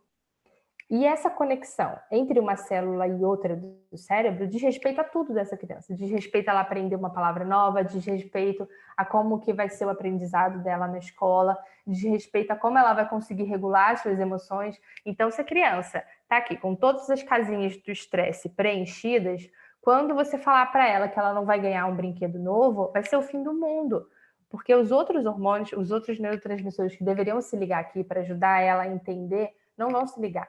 E essa conexão entre uma célula e outra do cérebro diz respeito a tudo dessa criança. Diz respeito a ela aprender uma palavra nova, diz respeito a como que vai ser o aprendizado dela na escola, diz respeito a como ela vai conseguir regular as suas emoções. Então, se a criança está aqui com todas as casinhas do estresse preenchidas, quando você falar para ela que ela não vai ganhar um brinquedo novo, vai ser o fim do mundo. Porque os outros hormônios, os outros neurotransmissores que deveriam se ligar aqui para ajudar ela a entender, não vão se ligar.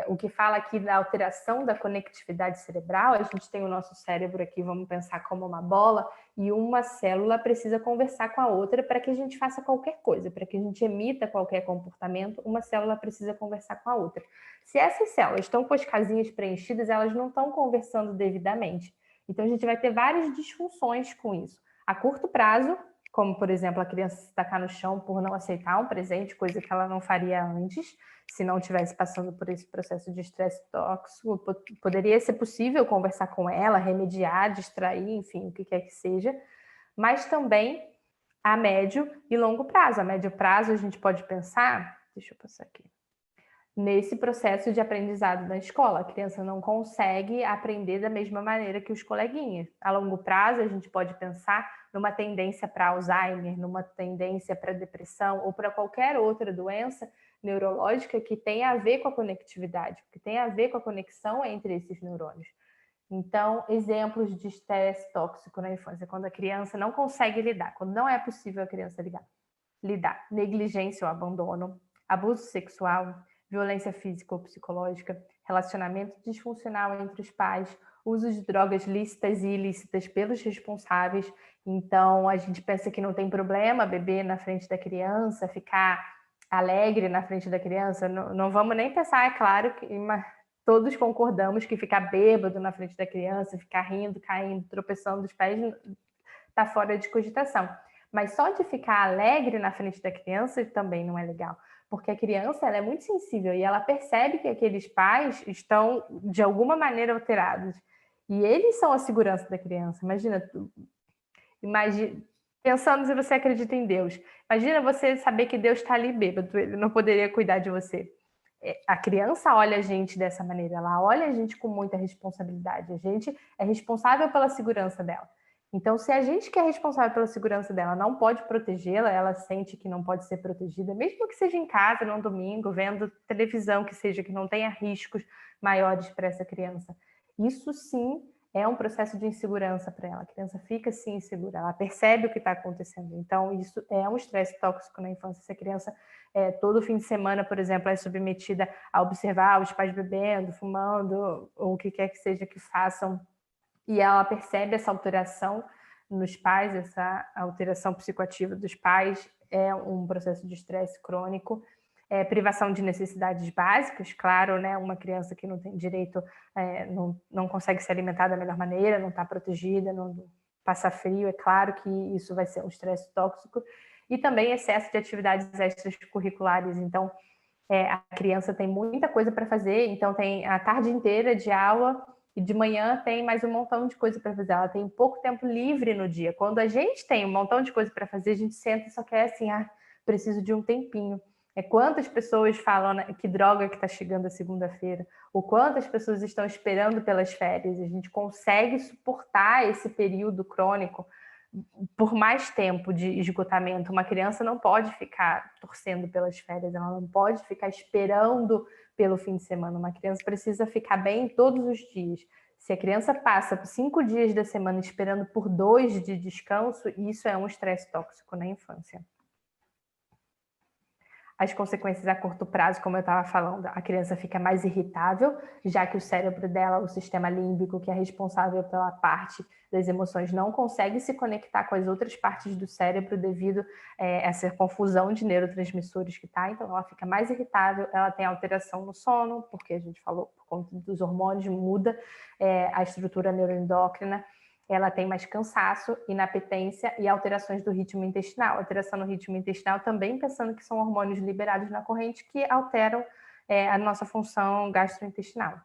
O que fala aqui da alteração da conectividade cerebral, a gente tem o nosso cérebro aqui, vamos pensar como uma bola, e uma célula precisa conversar com a outra para que a gente faça qualquer coisa, para que a gente emita qualquer comportamento, uma célula precisa conversar com a outra. Se essas células estão com as casinhas preenchidas, elas não estão conversando devidamente. Então, a gente vai ter várias disfunções com isso. A curto prazo, como, por exemplo, a criança se tacar no chão por não aceitar um presente, coisa que ela não faria antes, se não estivesse passando por esse processo de estresse tóxico, poderia ser possível conversar com ela, remediar, distrair, enfim, o que quer que seja, mas também a médio e longo prazo. A médio prazo a gente pode pensar, deixa eu passar aqui, nesse processo de aprendizado na escola. A criança não consegue aprender da mesma maneira que os coleguinhas. A longo prazo, a gente pode pensar numa tendência para Alzheimer, numa tendência para depressão ou para qualquer outra doença neurológica que tenha a ver com a conectividade, que tenha a ver com a conexão entre esses neurônios. Então, exemplos de estresse tóxico na infância, quando a criança não consegue lidar, quando não é possível a criança lidar, negligência ou abandono, abuso sexual, violência física ou psicológica, relacionamento disfuncional entre os pais, uso de drogas lícitas e ilícitas pelos responsáveis. Então, a gente pensa que não tem problema beber na frente da criança, ficar alegre na frente da criança. Não vamos nem pensar, é claro que todos concordamos que ficar bêbado na frente da criança, ficar rindo, caindo, tropeçando dos pés, está fora de cogitação. Mas só de ficar alegre na frente da criança também não é legal, porque a criança ela é muito sensível e ela percebe que aqueles pais estão de alguma maneira alterados. E eles são a segurança da criança. Imagina, pensando se você acredita em Deus. Imagina você saber que Deus está ali bêbado, ele não poderia cuidar de você. A criança olha a gente dessa maneira, ela olha a gente com muita responsabilidade. A gente é responsável pela segurança dela. Então, se a gente que é responsável pela segurança dela não pode protegê-la, ela sente que não pode ser protegida, mesmo que seja em casa, num domingo, vendo televisão, que seja, que não tenha riscos maiores para essa criança. Isso sim é um processo de insegurança para ela. A criança fica assim insegura, ela percebe o que está acontecendo. Então, isso é um estresse tóxico na infância. Se a criança, todo fim de semana, por exemplo, é submetida a observar os pais bebendo, fumando, ou o que quer que seja que façam, e ela percebe essa alteração nos pais, essa alteração psicoativa dos pais, é um processo de estresse crônico. Privação de necessidades básicas, claro, né? Uma criança que não tem direito, não consegue se alimentar da melhor maneira, não está protegida, não passa frio, é claro que isso vai ser um estresse tóxico. E também excesso de atividades extracurriculares. Então, a criança tem muita coisa para fazer, então tem a tarde inteira de aula e de manhã tem mais um montão de coisa para fazer. Ela tem pouco tempo livre no dia. Quando a gente tem um montão de coisa para fazer, a gente senta e só quer assim, preciso de um tempinho. Quantas pessoas falam, né, que droga que está chegando a segunda-feira, ou quantas pessoas estão esperando pelas férias. A gente consegue suportar esse período crônico por mais tempo de esgotamento. Uma criança não pode ficar torcendo pelas férias, ela não pode ficar esperando pelo fim de semana. Uma criança precisa ficar bem todos os dias. Se a criança passa 5 dias da semana esperando por 2 de descanso, isso é um estresse tóxico na infância. As consequências a curto prazo, como eu estava falando, a criança fica mais irritável, já que o cérebro dela, o sistema límbico, que é responsável pela parte das emoções, não consegue se conectar com as outras partes do cérebro devido a essa confusão de neurotransmissores que está. Então, ela fica mais irritável, ela tem alteração no sono, porque a gente falou, por conta dos hormônios, muda a estrutura neuroendócrina. Ela tem mais cansaço, inapetência e alterações do ritmo intestinal. Alteração no ritmo intestinal também pensando que são hormônios liberados na corrente que alteram a nossa função gastrointestinal.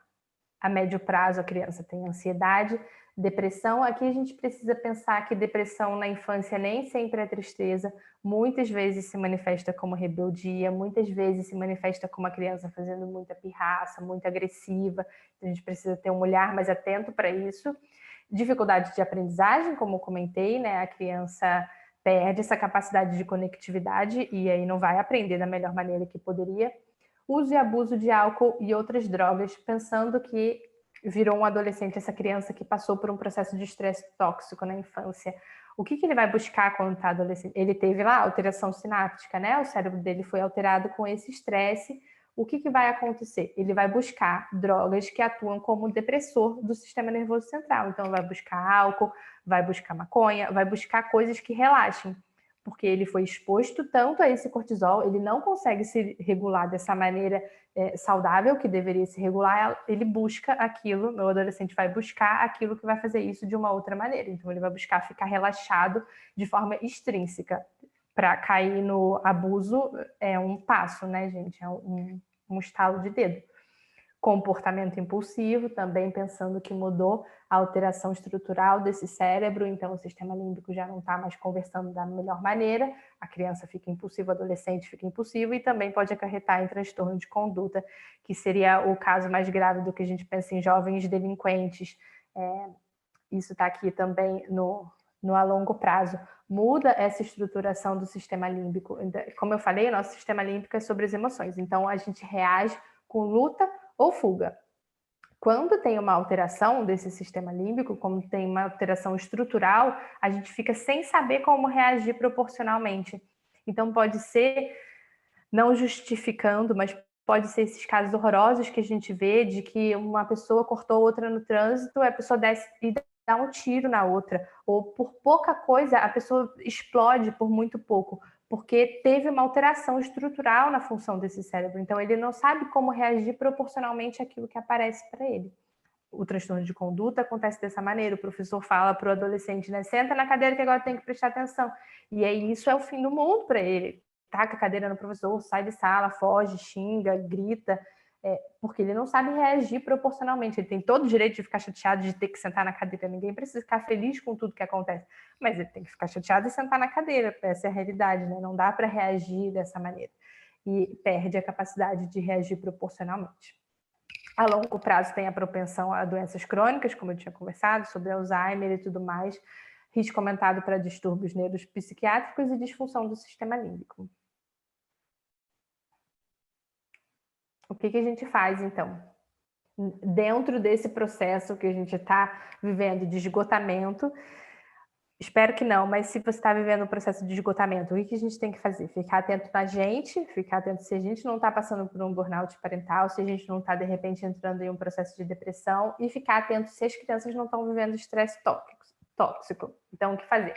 A médio prazo, a criança tem ansiedade, depressão. Aqui a gente precisa pensar que depressão na infância nem sempre é tristeza. Muitas vezes se manifesta como rebeldia, muitas vezes se manifesta como a criança fazendo muita pirraça, muito agressiva. Então, a gente precisa ter um olhar mais atento para isso. Dificuldade de aprendizagem, como eu comentei, né? A criança perde essa capacidade de conectividade e aí não vai aprender da melhor maneira que poderia. Uso e abuso de álcool e outras drogas, pensando que virou um adolescente, essa criança que passou por um processo de estresse tóxico na infância. O que ele vai buscar quando está adolescente? Ele teve lá alteração sináptica, né? O cérebro dele foi alterado com esse estresse. O que vai acontecer? Ele vai buscar drogas que atuam como depressor do sistema nervoso central. Então, vai buscar álcool, vai buscar maconha, vai buscar coisas que relaxem, porque ele foi exposto tanto a esse cortisol, ele não consegue se regular dessa maneira saudável que deveria se regular, ele busca aquilo, meu adolescente vai buscar aquilo que vai fazer isso de uma outra maneira. Então, ele vai buscar ficar relaxado de forma extrínseca. Para cair no abuso é um passo, né, gente? É um estalo de dedo. Comportamento impulsivo, também pensando que mudou a alteração estrutural desse cérebro, então o sistema límbico já não está mais conversando da melhor maneira, a criança fica impulsiva, o adolescente fica impulsivo e também pode acarretar em transtorno de conduta, que seria o caso mais grave do que a gente pensa em jovens delinquentes. Isso está aqui também no a longo prazo. Muda essa estruturação do sistema límbico. Como eu falei, o nosso sistema límbico é sobre as emoções, então a gente reage com luta ou fuga. Quando tem uma alteração desse sistema límbico, como tem uma alteração estrutural, a gente fica sem saber como reagir proporcionalmente. Então pode ser, não justificando, mas pode ser esses casos horrorosos que a gente vê de que uma pessoa cortou outra no trânsito, a pessoa desce e dá um tiro na outra, ou por pouca coisa a pessoa explode por muito pouco, porque teve uma alteração estrutural na função desse cérebro, então ele não sabe como reagir proporcionalmente àquilo que aparece para ele. O transtorno de conduta acontece dessa maneira, o professor fala para o adolescente, né, senta na cadeira que agora tem que prestar atenção, e aí isso é o fim do mundo para ele, taca a cadeira no professor, sai de sala, foge, xinga, grita, porque ele não sabe reagir proporcionalmente. Ele tem todo o direito de ficar chateado, de ter que sentar na cadeira. Ninguém precisa ficar feliz com tudo que acontece, mas ele tem que ficar chateado e sentar na cadeira. Essa é a realidade, né? Não dá para reagir dessa maneira. E perde a capacidade de reagir proporcionalmente. A longo prazo tem a propensão a doenças crônicas, como eu tinha conversado, sobre Alzheimer e tudo mais, risco aumentado para distúrbios neuropsiquiátricos e disfunção do sistema límbico. O que a gente faz, então? Dentro desse processo que a gente está vivendo de esgotamento, espero que não, mas se você está vivendo um processo de esgotamento, o que a gente tem que fazer? Ficar atento na gente, ficar atento se a gente não está passando por um burnout parental, se a gente não está, de repente, entrando em um processo de depressão, e ficar atento se as crianças não estão vivendo estresse tóxico. Então, o que fazer?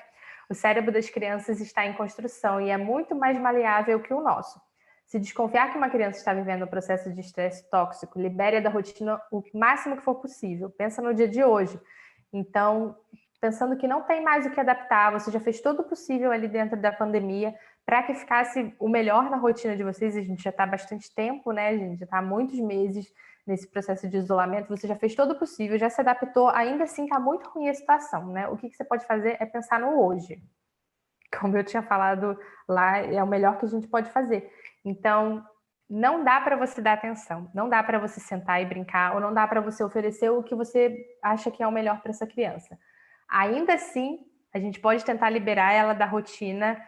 O cérebro das crianças está em construção e é muito mais maleável que o nosso. Se desconfiar que uma criança está vivendo um processo de estresse tóxico, libere da rotina o máximo que for possível. Pensa no dia de hoje. Então, pensando que não tem mais o que adaptar, você já fez todo o possível ali dentro da pandemia para que ficasse o melhor na rotina de vocês. A gente já está há bastante tempo, né? A gente já está há muitos meses nesse processo de isolamento. Você já fez todo o possível, já se adaptou. Ainda assim, está muito ruim a situação, né? O que você pode fazer é pensar no hoje. Como eu tinha falado lá, é o melhor que a gente pode fazer. Então, não dá para você dar atenção, não dá para você sentar e brincar, ou não dá para você oferecer o que você acha que é o melhor para essa criança. Ainda assim, a gente pode tentar liberar ela da rotina,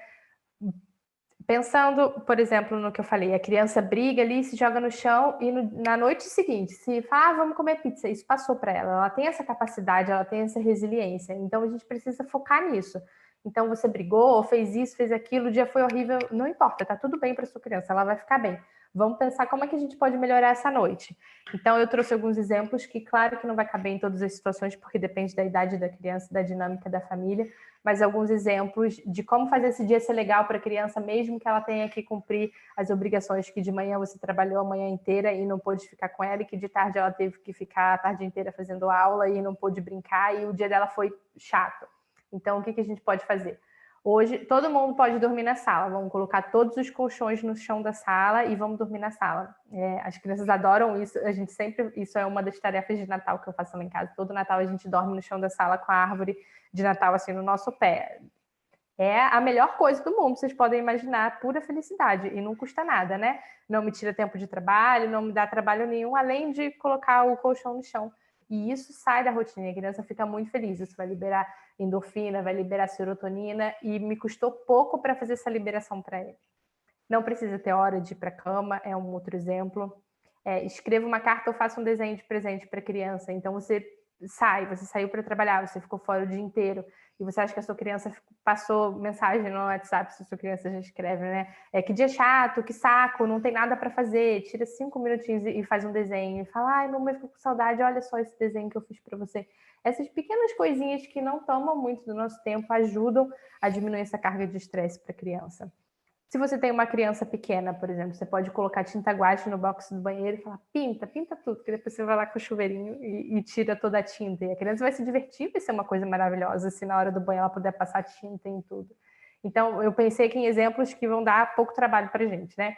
pensando, por exemplo, no que eu falei, a criança briga ali, se joga no chão e na noite seguinte, se fala, vamos comer pizza, isso passou para ela tem essa capacidade, ela tem essa resiliência, então a gente precisa focar nisso. Então você brigou, fez isso, fez aquilo, o dia foi horrível, não importa, tá tudo bem para sua criança, ela vai ficar bem. Vamos pensar como é que a gente pode melhorar essa noite. Então eu trouxe alguns exemplos que, claro que não vai caber em todas as situações, porque depende da idade da criança, da dinâmica da família, mas alguns exemplos de como fazer esse dia ser legal para a criança, mesmo que ela tenha que cumprir as obrigações que de manhã você trabalhou a manhã inteira e não pôde ficar com ela, e que de tarde ela teve que ficar a tarde inteira fazendo aula e não pôde brincar, e o dia dela foi chato. Então, o que a gente pode fazer? Hoje, todo mundo pode dormir na sala. Vamos colocar todos os colchões no chão da sala e vamos dormir na sala. As crianças adoram isso. A gente sempre... Isso é uma das tarefas de Natal que eu faço lá em casa. Todo Natal a gente dorme no chão da sala com a árvore de Natal assim no nosso pé. É a melhor coisa do mundo, vocês podem imaginar, pura felicidade. E não custa nada, né? Não me tira tempo de trabalho, não me dá trabalho nenhum, além de colocar o colchão no chão. E isso sai da rotina, a criança fica muito feliz. Isso vai liberar endorfina, vai liberar serotonina, e me custou pouco para fazer essa liberação para ele. Não precisa ter hora de ir para a cama, é um outro exemplo. Escreva uma carta ou faça um desenho de presente para a criança. Então você saiu para trabalhar, você ficou fora o dia inteiro, e você acha que a sua criança passou mensagem no WhatsApp, se a sua criança já escreve, né? Que dia chato, que saco, não tem nada para fazer. Tira 5 minutinhos e faz um desenho. E fala, ai, mamãe, ficou com saudade, olha só esse desenho que eu fiz para você. Essas pequenas coisinhas que não tomam muito do nosso tempo ajudam a diminuir essa carga de estresse para a criança. Se você tem uma criança pequena, por exemplo, você pode colocar tinta guache no box do banheiro e falar, pinta tudo, que depois você vai lá com o chuveirinho e tira toda a tinta. E a criança vai se divertir, vai ser uma coisa maravilhosa se na hora do banho ela puder passar tinta em tudo. Então, eu pensei aqui em exemplos que vão dar pouco trabalho para a gente, né?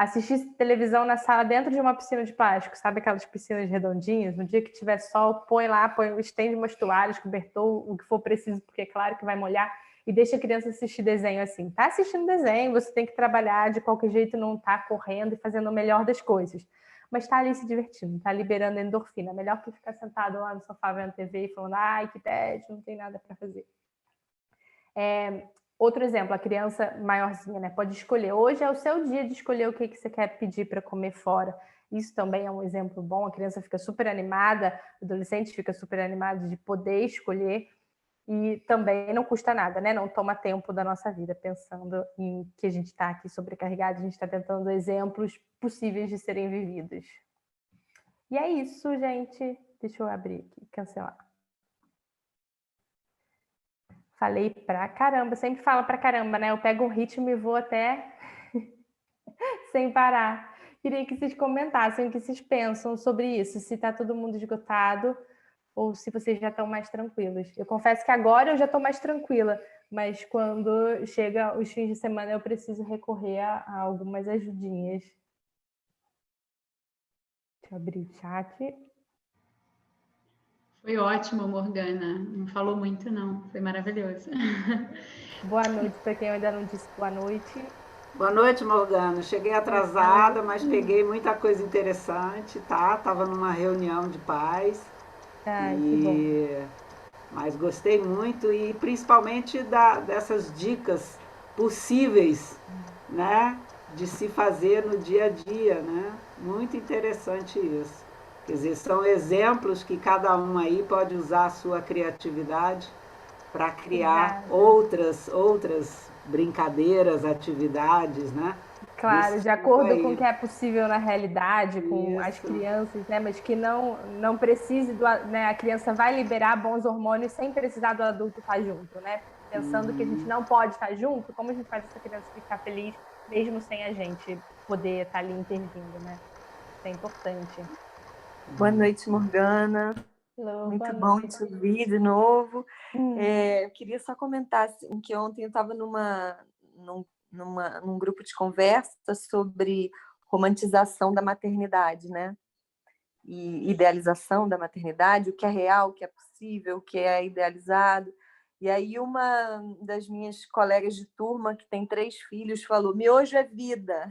Assistir televisão na sala dentro de uma piscina de plástico, sabe aquelas piscinas redondinhas? No dia que tiver sol, põe lá, estende umas toalhas, cobertor, o que for preciso, porque é claro que vai molhar, e deixa a criança assistir desenho assim. Tá assistindo desenho, você tem que trabalhar de qualquer jeito, não tá correndo e fazendo o melhor das coisas. Mas tá ali se divertindo, tá liberando endorfina. Melhor que ficar sentado lá no sofá vendo TV e falando, ai, que tédio, não tem nada para fazer. Outro exemplo, a criança maiorzinha, né, pode escolher. Hoje é o seu dia de escolher o que você quer pedir para comer fora. Isso também é um exemplo bom. A criança fica super animada, o adolescente fica super animado de poder escolher. E também não custa nada, né? Não toma tempo da nossa vida, pensando em que a gente está aqui sobrecarregado, a gente está tentando exemplos possíveis de serem vividos. E é isso, gente. Deixa eu abrir aqui, cancelar. Falei pra caramba, sempre falo pra caramba, né? Eu pego um ritmo e vou até sem parar. Queria que vocês comentassem o que vocês pensam sobre isso, se tá todo mundo esgotado ou se vocês já estão mais tranquilos. Eu confesso que agora eu já estou mais tranquila, mas quando chega os fins de semana eu preciso recorrer a algumas ajudinhas. Deixa eu abrir o chat. Foi ótimo, Morgana. Não falou muito, não. Foi maravilhoso. Boa noite para quem eu ainda não disse boa noite. Boa noite, Morgana. Cheguei atrasada, mas peguei muita coisa interessante, tá? Tava numa reunião de pais. Ai, que bom. Mas gostei muito e principalmente dessas dicas possíveis, né? De se fazer no dia a dia, né? Muito interessante isso. Quer dizer, são exemplos que cada um aí pode usar a sua criatividade para criar outras brincadeiras, atividades, né? Claro, de acordo com o que é possível na realidade, com as Isso. crianças, né? Mas que não precise né? A criança vai liberar bons hormônios sem precisar do adulto estar junto, né? Pensando que a gente não pode estar junto, como a gente faz essa criança ficar feliz, mesmo sem a gente poder estar ali intervindo, né? Isso é importante. Boa noite, Morgana. Hello, muito bom te ouvir de novo. Eu queria só comentar assim, que ontem eu estava num grupo de conversa sobre romantização da maternidade, né? E idealização da maternidade, o que é real, o que é possível, o que é idealizado. E aí uma das minhas colegas de turma, que tem 3 filhos, falou, miojo é vida.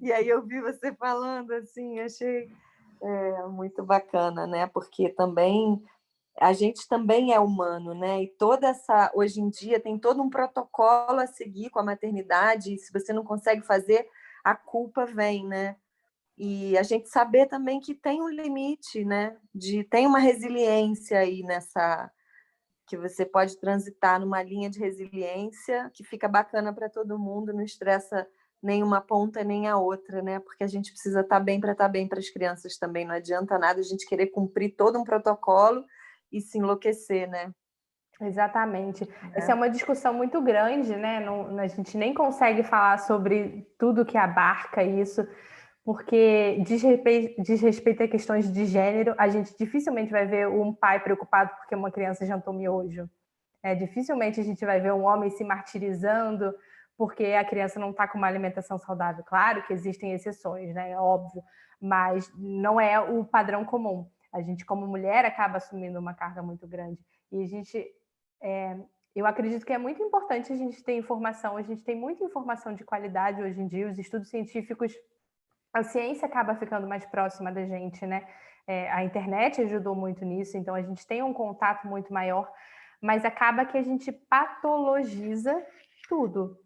E aí eu vi você falando assim, achei muito bacana, né? Porque também a gente também é humano, né? E hoje em dia tem todo um protocolo a seguir com a maternidade, e se você não consegue fazer, a culpa vem, né? E a gente saber também que tem um limite, né? Tem uma resiliência aí que você pode transitar numa linha de resiliência que fica bacana para todo mundo, não estressa nenhuma ponta nem a outra, né? Porque a gente precisa estar bem para as crianças também. Não adianta nada a gente querer cumprir todo um protocolo e se enlouquecer, né? Exatamente. Essa é uma discussão muito grande, né? A gente nem consegue falar sobre tudo que abarca isso, porque diz respeito a questões de gênero, a gente dificilmente vai ver um pai preocupado porque uma criança jantou miojo. Dificilmente a gente vai ver um homem se martirizando porque a criança não está com uma alimentação saudável. Claro que existem exceções, né? É óbvio, mas não é o padrão comum. A gente, como mulher, acaba assumindo uma carga muito grande. E a gente... eu acredito que é muito importante a gente ter informação. A gente tem muita informação de qualidade hoje em dia. Os estudos científicos... A ciência acaba ficando mais próxima da gente, né? A internet ajudou muito nisso, então a gente tem um contato muito maior, mas acaba que a gente patologiza tudo.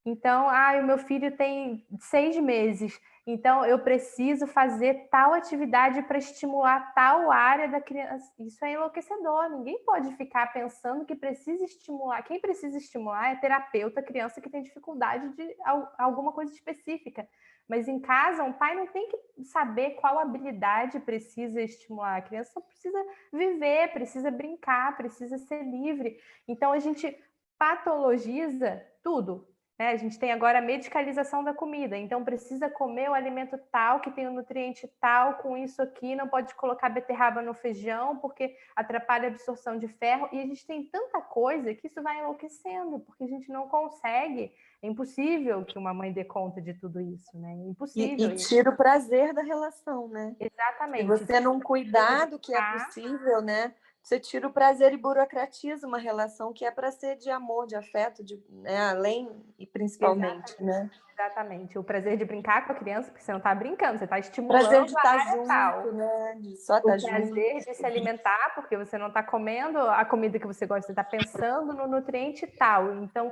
Então, o meu filho tem 6 meses, então eu preciso fazer tal atividade para estimular tal área da criança. Isso é enlouquecedor, ninguém pode ficar pensando que precisa estimular. Quem precisa estimular é terapeuta, criança que tem dificuldade de alguma coisa específica. Mas em casa, um pai não tem que saber qual habilidade precisa estimular. A criança só precisa viver, precisa brincar, precisa ser livre. Então, a gente patologiza tudo. A gente tem agora a medicalização da comida, então precisa comer o alimento tal, que tem o nutriente tal, com isso aqui, não pode colocar beterraba no feijão, porque atrapalha a absorção de ferro, e a gente tem tanta coisa que isso vai enlouquecendo, porque a gente não consegue, é impossível que uma mãe dê conta de tudo isso, né? É impossível. E tira o prazer da relação, né? Exatamente. Se você não cuidar do que é possível, né? Você tira o prazer e burocratiza uma relação que é para ser de amor, de afeto, né? Além e principalmente, né? Exatamente. O prazer de brincar com a criança, porque você não está brincando, você está estimulando prazer de a estar área junto, tal. né? De só estar junto. O prazer de se alimentar, porque você não está comendo a comida que você gosta, você está pensando no nutriente tal. Então,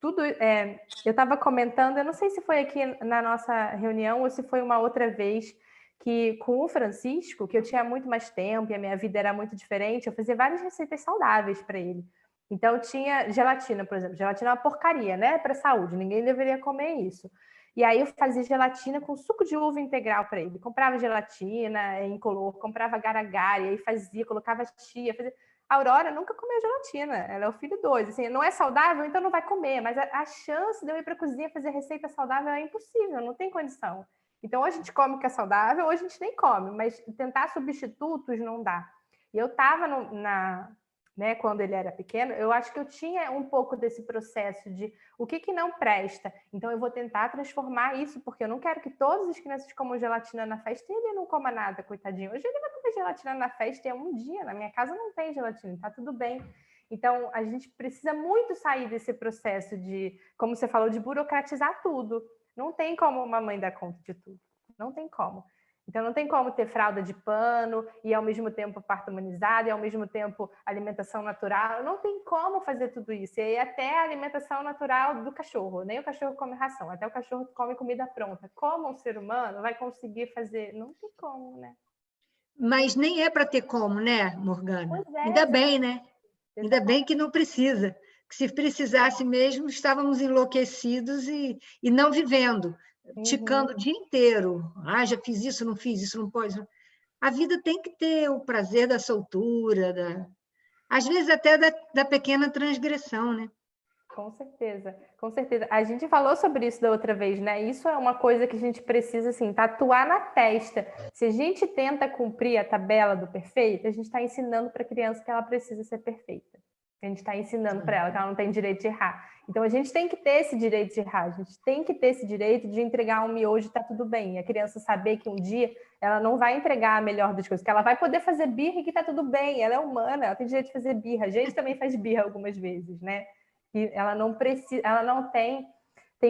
tudo... eu estava comentando, eu não sei se foi aqui na nossa reunião ou se foi uma outra vez, que com o Francisco, que eu tinha muito mais tempo e a minha vida era muito diferente, eu fazia várias receitas saudáveis para ele. Então, tinha gelatina, por exemplo. Gelatina é uma porcaria, né? Para a saúde, ninguém deveria comer isso. E aí eu fazia gelatina com suco de uva integral para ele. Comprava gelatina incolor, comprava agar-agar, e aí fazia, colocava chia, fazia... A Aurora nunca comeu gelatina, ela é o filho 2. Assim, não é saudável, então não vai comer. Mas a chance de eu ir para a cozinha fazer receita saudável é impossível, não tem condição. Então, ou a gente come o que é saudável, ou a gente nem come. Mas tentar substitutos não dá. E eu estava né, quando ele era pequeno, eu acho que eu tinha um pouco desse processo de o que não presta. Então, eu vou tentar transformar isso, porque eu não quero que todas as crianças comam gelatina na festa e ele não coma nada, coitadinho. Hoje ele vai comer gelatina na festa e é um dia. Na minha casa não tem gelatina, tá tudo bem. Então, a gente precisa muito sair desse processo de, como você falou, de burocratizar tudo. Não tem como uma mãe dar conta de tudo. Não tem como. Então, não tem como ter fralda de pano e, ao mesmo tempo, parto humanizado e, ao mesmo tempo, alimentação natural. Não tem como fazer tudo isso. E aí, até a alimentação natural do cachorro. Nem o cachorro come ração, até o cachorro come comida pronta. Como um ser humano vai conseguir fazer? Não tem como, né? Mas nem é para ter como, né, Morgana? Pois é, Ainda bem, né? Ainda exatamente. bem que não precisa. Que se precisasse mesmo, estávamos enlouquecidos e não vivendo, ticando o dia inteiro. Ah, já fiz isso, não fiz isso, não pode. A vida tem que ter o prazer da soltura, às vezes até da pequena transgressão, né? Com certeza, com certeza. A gente falou sobre isso da outra vez, né? Isso é uma coisa que a gente precisa, assim, tatuar na testa. Se a gente tenta cumprir a tabela do perfeito, a gente está ensinando para a criança que ela precisa ser perfeita. A gente está ensinando para ela que ela não tem direito de errar. Então, a gente tem que ter esse direito de errar. A gente tem que ter esse direito de entregar um miojo e está tudo bem. E a criança saber que um dia ela não vai entregar a melhor das coisas, que ela vai poder fazer birra e que está tudo bem. Ela é humana, ela tem direito de fazer birra. A gente também faz birra algumas vezes, né? E ela não precisa, ela não tem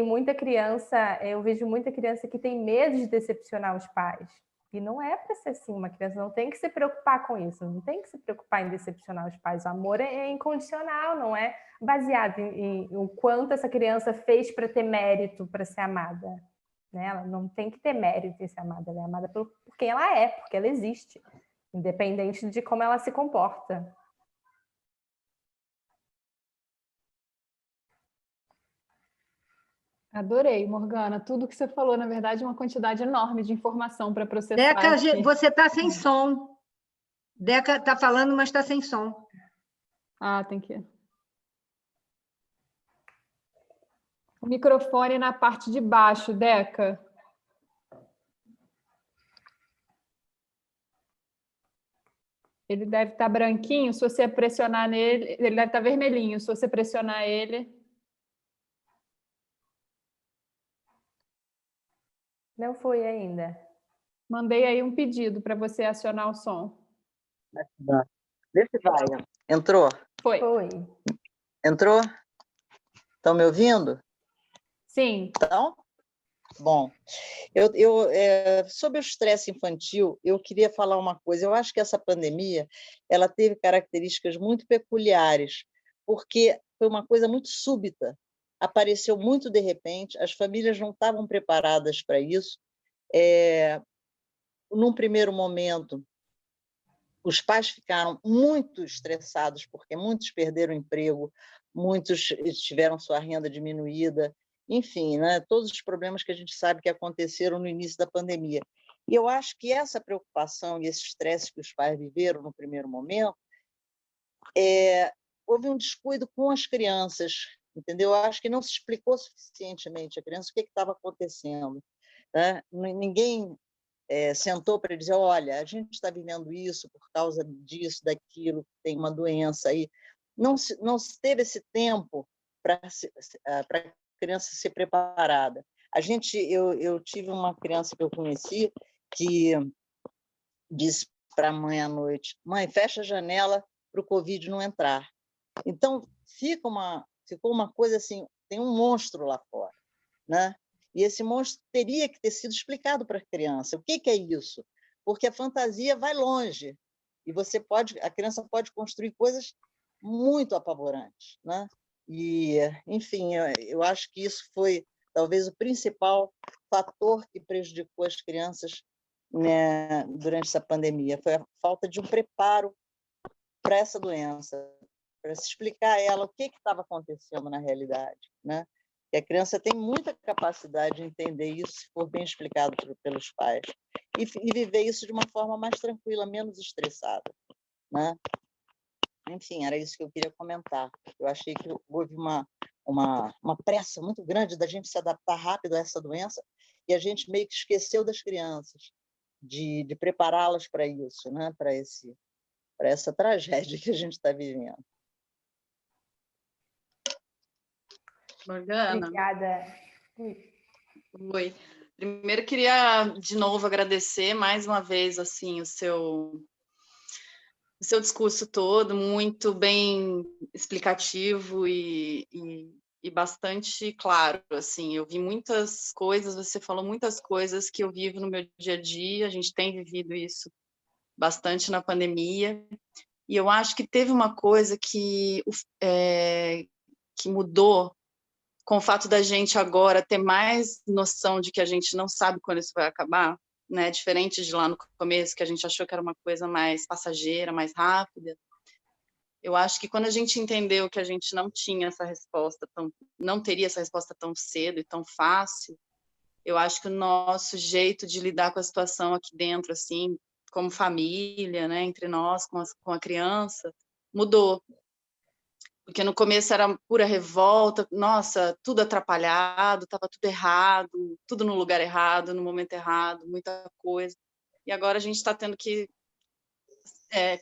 muita criança, eu vejo muita criança que tem medo de decepcionar os pais. E não é para ser assim, uma criança não tem que se preocupar com isso, não tem que se preocupar em decepcionar os pais. O amor é incondicional, não é baseado em o quanto essa criança fez para ter mérito para ser amada. Né? Ela não tem que ter mérito em ser amada, ela é amada por quem ela é, porque ela existe, independente de como ela se comporta. Adorei, Morgana. Tudo que você falou, na verdade, é uma quantidade enorme de informação para processar. Deca, aqui. você está sem som. Deca está falando, mas está sem som. Ah, tem que... O microfone na parte de baixo, Deca. Ele deve estar branquinho, se você pressionar nele... Ele deve estar vermelhinho, se você pressionar ele... Não foi ainda. Mandei aí um pedido para você acionar o som. Vê se vai. Entrou? Foi. Entrou? Estão me ouvindo? Sim. Então? Bom, sobre o estresse infantil, eu queria falar uma coisa. Eu acho que essa pandemia ela teve características muito peculiares, porque foi uma coisa muito súbita, apareceu muito de repente, as famílias não estavam preparadas para isso. Num primeiro momento, os pais ficaram muito estressados, porque muitos perderam o emprego, muitos tiveram sua renda diminuída, enfim, né, todos os problemas que a gente sabe que aconteceram no início da pandemia. E eu acho que essa preocupação e esse estresse que os pais viveram no primeiro momento, houve um descuido com as crianças, entendeu? Eu acho que não se explicou suficientemente à criança o que estava acontecendo, né? Ninguém sentou para dizer, olha, a gente está vivendo isso por causa disso, daquilo, tem uma doença aí. Não se teve esse tempo para a criança ser preparada. Eu tive uma criança que eu conheci que disse para a mãe à noite, mãe, fecha a janela para o Covid não entrar. Então, ficou uma coisa assim, tem um monstro lá fora, né? E esse monstro teria que ter sido explicado para a criança. O que é isso? Porque a fantasia vai longe e a criança pode construir coisas muito apavorantes, né? E, enfim, eu acho que isso foi talvez o principal fator que prejudicou as crianças, né, durante essa pandemia. Foi a falta de um preparo para essa doença, para se explicar a ela o que estava acontecendo na realidade, né? E a criança tem muita capacidade de entender isso se for bem explicado pelos pais e viver isso de uma forma mais tranquila, menos estressada, né? Enfim, era isso que eu queria comentar. Eu achei que houve uma pressa muito grande da gente se adaptar rápido a essa doença e a gente meio que esqueceu das crianças, de prepará-las para isso, né? Para essa tragédia que a gente está vivendo. Morgana. Obrigada. Oi. Primeiro queria de novo agradecer mais uma vez assim o seu discurso todo, muito bem explicativo e bastante claro, assim, eu vi muitas coisas, você falou muitas coisas que eu vivo no meu dia a dia, a gente tem vivido isso bastante na pandemia, e eu acho que teve uma coisa que mudou com o fato da gente agora ter mais noção de que a gente não sabe quando isso vai acabar, né? Diferente de lá no começo, que a gente achou que era uma coisa mais passageira, mais rápida. Eu acho que quando a gente entendeu que a gente não tinha essa resposta, não teria essa resposta tão cedo e tão fácil, eu acho que o nosso jeito de lidar com a situação aqui dentro, assim, como família, né, entre nós, com a criança, mudou. Porque no começo era pura revolta, nossa, tudo atrapalhado, estava tudo errado, tudo no lugar errado, no momento errado, muita coisa. E agora a gente está tendo que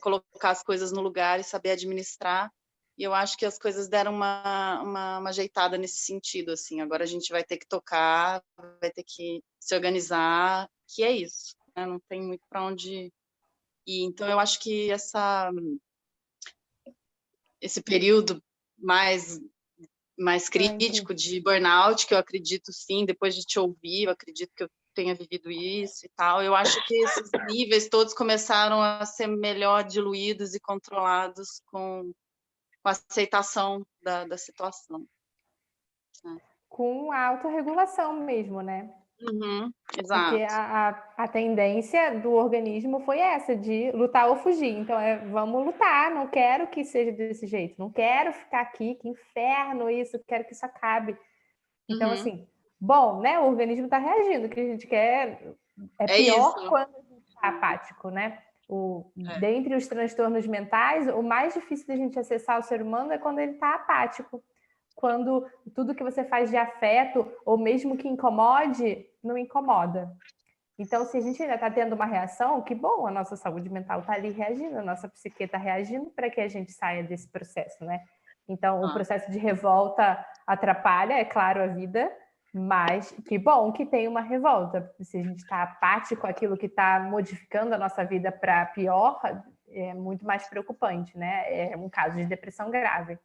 colocar as coisas no lugar e saber administrar. E eu acho que as coisas deram uma ajeitada nesse sentido, assim. Agora a gente vai ter que tocar, vai ter que se organizar, que é isso, né? Não tem muito para onde ir. Então eu acho que esse período mais crítico de burnout, que eu acredito sim, depois de te ouvir, eu acredito que eu tenha vivido isso e tal, eu acho que esses níveis todos começaram a ser melhor diluídos e controlados com a aceitação da situação. Com a autorregulação mesmo, né? Uhum, exato. Porque a tendência do organismo foi essa, de lutar ou fugir. Então, vamos lutar, não quero que seja desse jeito, não quero ficar aqui, que inferno isso, quero que isso acabe. Então, assim, bom, né? O organismo está reagindo, o que a gente quer pior isso. Quando a gente está apático, né? Dentre os transtornos mentais, o mais difícil da gente acessar o ser humano é quando ele está apático. Quando tudo que você faz de afeto, ou mesmo que incomode, não incomoda. Então, se a gente ainda está tendo uma reação, que bom, a nossa saúde mental está ali reagindo, a nossa psique está reagindo para que a gente saia desse processo, né? Então, o processo de revolta atrapalha, é claro, a vida, mas que bom que tem uma revolta. Se a gente está apático, aquilo que está modificando a nossa vida para pior, é muito mais preocupante, né? É um caso de depressão grave.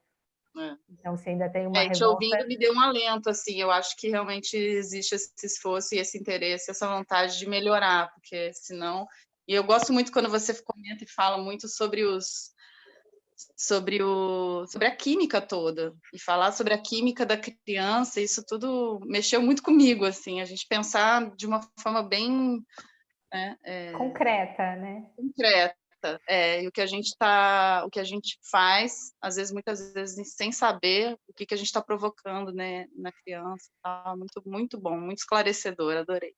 Então, se ainda tem uma revolta... Te ouvindo me deu um alento, assim, eu acho que realmente existe esse esforço e esse interesse, essa vontade de melhorar, porque senão... E eu gosto muito quando você comenta e fala muito sobre a química toda, e falar sobre a química da criança, isso tudo mexeu muito comigo, assim, a gente pensar de uma forma bem... concreta, né? Concreta. E o que a gente faz, às vezes, muitas vezes, sem saber o que a gente está provocando, né, na criança. Tá muito, muito bom, muito esclarecedor, adorei.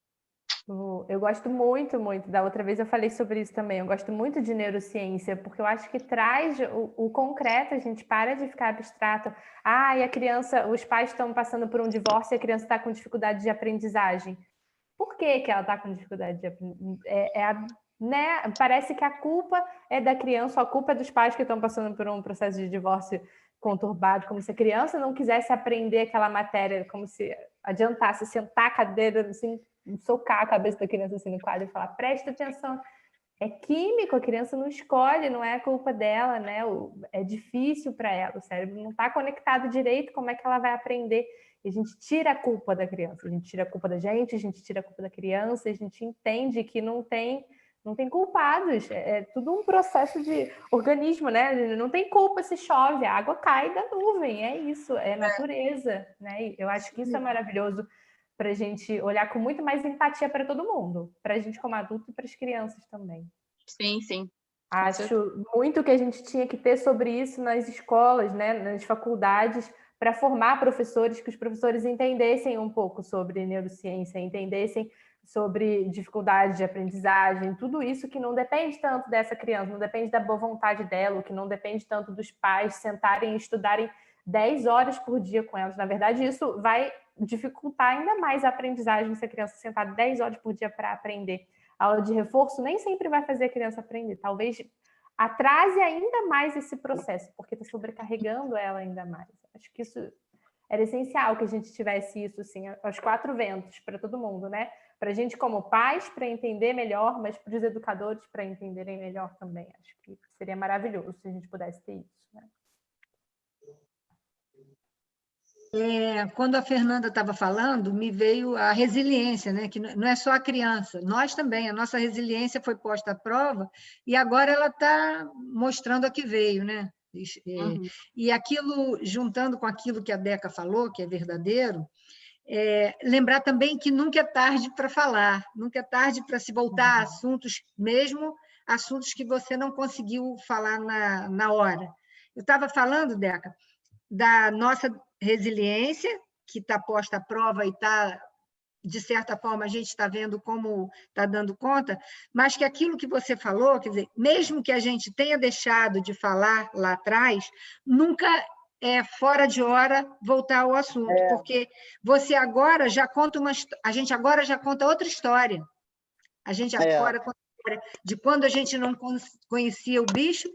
Eu gosto muito, muito. Da outra vez eu falei sobre isso também. Eu gosto muito de neurociência, porque eu acho que traz o concreto, a gente para de ficar abstrato. Ah, e a criança, os pais estão passando por um divórcio e a criança está com dificuldade de aprendizagem. Por que que ela está com dificuldade de aprendizagem? Né? Parece que a culpa é da criança, a culpa é dos pais que estão passando por um processo de divórcio conturbado, como se a criança não quisesse aprender aquela matéria, como se adiantasse sentar a cadeira, assim, socar a cabeça da criança assim no quadro e falar, presta atenção, é químico, a criança não escolhe, não é culpa dela, né? É difícil para ela, o cérebro não está conectado direito, como é que ela vai aprender? E a gente tira a culpa da criança, a gente tira a culpa da gente, a gente tira a culpa da criança, a gente entende que não tem culpados, é tudo um processo de organismo, né? Não tem culpa se chove, a água cai da nuvem, é isso, é natureza, né? E eu acho que isso é maravilhoso para a gente olhar com muito mais empatia para todo mundo, para a gente como adulto e para as crianças também. Sim, sim. Acho muito que a gente tinha que ter sobre isso nas escolas, né? Nas faculdades, para formar professores, que os professores entendessem um pouco sobre neurociência, entendessem sobre dificuldade de aprendizagem, tudo isso que não depende tanto dessa criança, não depende da boa vontade dela, que não depende tanto dos pais sentarem e estudarem 10 horas por dia com elas. Na verdade, isso vai dificultar ainda mais a aprendizagem se a criança sentar 10 horas por dia para aprender. A aula de reforço nem sempre vai fazer a criança aprender, talvez atrase ainda mais esse processo, porque está sobrecarregando ela ainda mais. Acho que isso era essencial, que a gente tivesse isso assim, aos 4 ventos, para todo mundo, né? Para a gente como pais, para entender melhor, mas para os educadores, para entenderem melhor também. Acho que seria maravilhoso se a gente pudesse ter isso, né? Quando a Fernanda estava falando, me veio a resiliência, né? Que não é só a criança, nós também, a nossa resiliência foi posta à prova e agora ela está mostrando a que veio, né? E aquilo, juntando com aquilo que a Deca falou, que é verdadeiro, lembrar também que nunca é tarde para falar, nunca é tarde para se voltar a assuntos, mesmo assuntos que você não conseguiu falar na hora. Eu estava falando, Deca, da nossa resiliência, que está posta à prova e está, de certa forma, a gente está vendo como está dando conta, mas que aquilo que você falou, quer dizer, mesmo que a gente tenha deixado de falar lá atrás, nunca é fora de hora voltar ao assunto, porque você agora já conta a gente agora já conta outra história. A gente agora conta a história de quando a gente não conhecia o bicho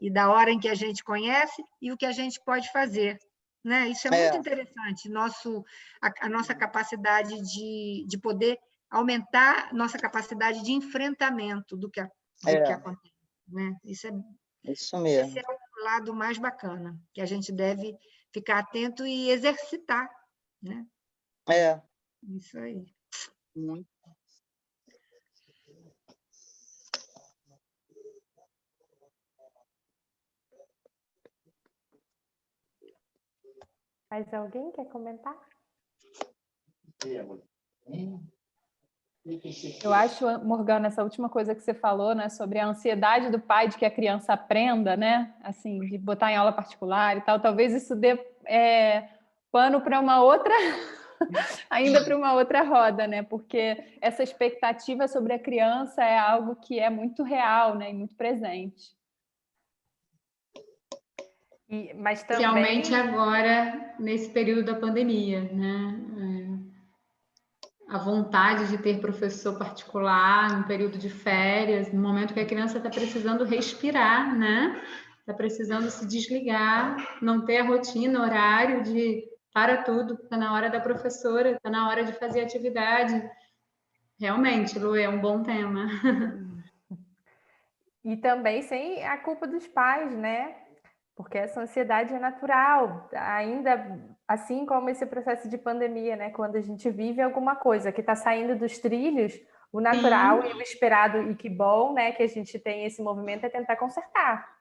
e da hora em que a gente conhece e o que a gente pode fazer. Né? Isso é muito interessante, a nossa capacidade de poder aumentar nossa capacidade de enfrentamento do que acontece. Né? Isso mesmo. Esse é o lado mais bacana, que a gente deve ficar atento e exercitar. Né? Isso aí. Muito. Mais alguém quer comentar? Eu acho, Morgana, essa última coisa que você falou, né, sobre a ansiedade do pai de que a criança aprenda, né, assim, de botar em aula particular e tal, talvez isso dê pano para uma outra, ainda para uma outra roda, né, porque essa expectativa sobre a criança é algo que é muito real, né, e muito presente. Mas também... Especialmente agora, nesse período da pandemia, né? A vontade de ter professor particular no período de férias, no momento que a criança está precisando respirar, né? Está precisando se desligar, não ter a rotina, horário de para tudo, está na hora da professora, está na hora de fazer atividade. Realmente, Lu, é um bom tema. E também sem a culpa dos pais, né? Porque essa ansiedade é natural, ainda assim como esse processo de pandemia, né? Quando a gente vive alguma coisa que está saindo dos trilhos, o natural e o esperado, e que bom, né? Que a gente tem esse movimento é tentar consertar.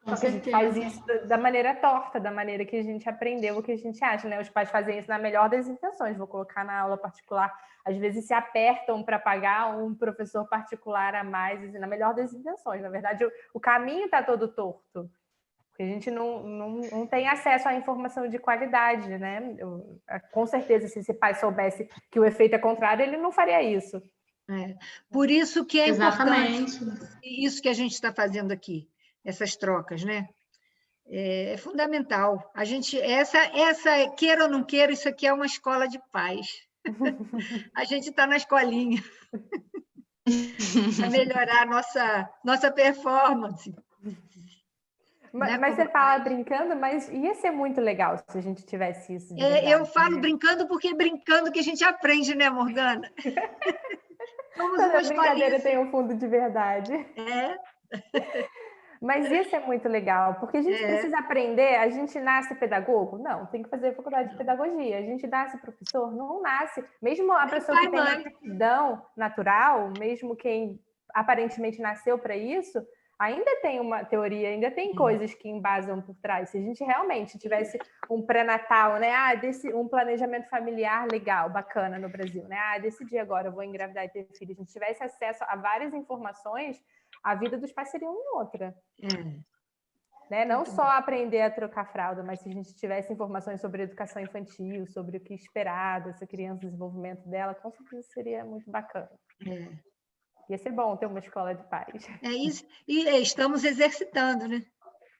Só que a gente faz isso da maneira torta, da maneira que a gente aprendeu, o que a gente acha, né? Os pais fazem isso na melhor das intenções, vou colocar na aula particular, às vezes se apertam para pagar um professor particular a mais, assim, na melhor das intenções. Na verdade, o caminho está todo torto. A gente não tem acesso à informação de qualidade, né? Com certeza, se esse pai soubesse que o efeito é contrário, ele não faria isso. Por isso que é Exatamente. importante isso que a gente está fazendo aqui, essas trocas, né? É fundamental. A gente, essa, queira ou não queira, isso aqui é uma escola de paz. A gente está na escolinha para melhorar a nossa performance. Mas você fala brincando, mas ia ser muito legal se a gente tivesse isso. Eu falo brincando porque é brincando que a gente aprende, né, Morgana? Toda brincadeira tem um fundo de verdade. Mas isso é muito legal, porque a gente precisa aprender. A gente nasce pedagogo? Não, tem que fazer faculdade de pedagogia. A gente nasce professor? Não nasce. Mesmo a pessoa que tem aptidão natural, mesmo quem aparentemente nasceu para isso, ainda tem uma teoria, ainda tem coisas que embasam por trás. Se a gente realmente tivesse um pré-natal, né? Um planejamento familiar legal, bacana no Brasil, né? Decidi agora, eu vou engravidar e ter filho. Se a gente tivesse acesso a várias informações, a vida dos pais seria uma outra. Né? Não só aprender a trocar fralda, mas se a gente tivesse informações sobre educação infantil, sobre o que esperar dessa criança, o desenvolvimento dela, com certeza seria muito bacana. Ia ser bom ter uma escola de pais. É isso. E estamos exercitando, né?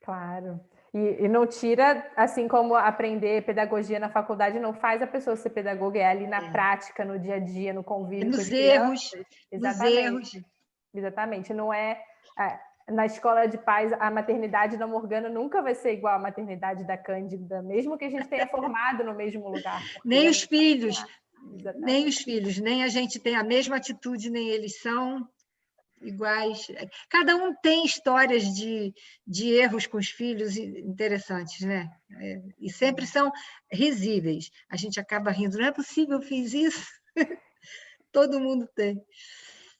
Claro. E não tira, assim como aprender pedagogia na faculdade não faz a pessoa ser pedagoga, é ali na prática, no dia a dia, no convívio com as crianças. Exatamente. Exatamente. Não é... Na escola de pais, a maternidade da Morgana nunca vai ser igual à maternidade da Cândida, mesmo que a gente tenha formado no mesmo lugar. Nem os filhos. Nem os filhos, nem a gente tem a mesma atitude, nem eles são iguais. Cada um tem histórias de erros com os filhos interessantes, né? E sempre são risíveis. A gente acaba rindo, não é possível, eu fiz isso. Todo mundo tem.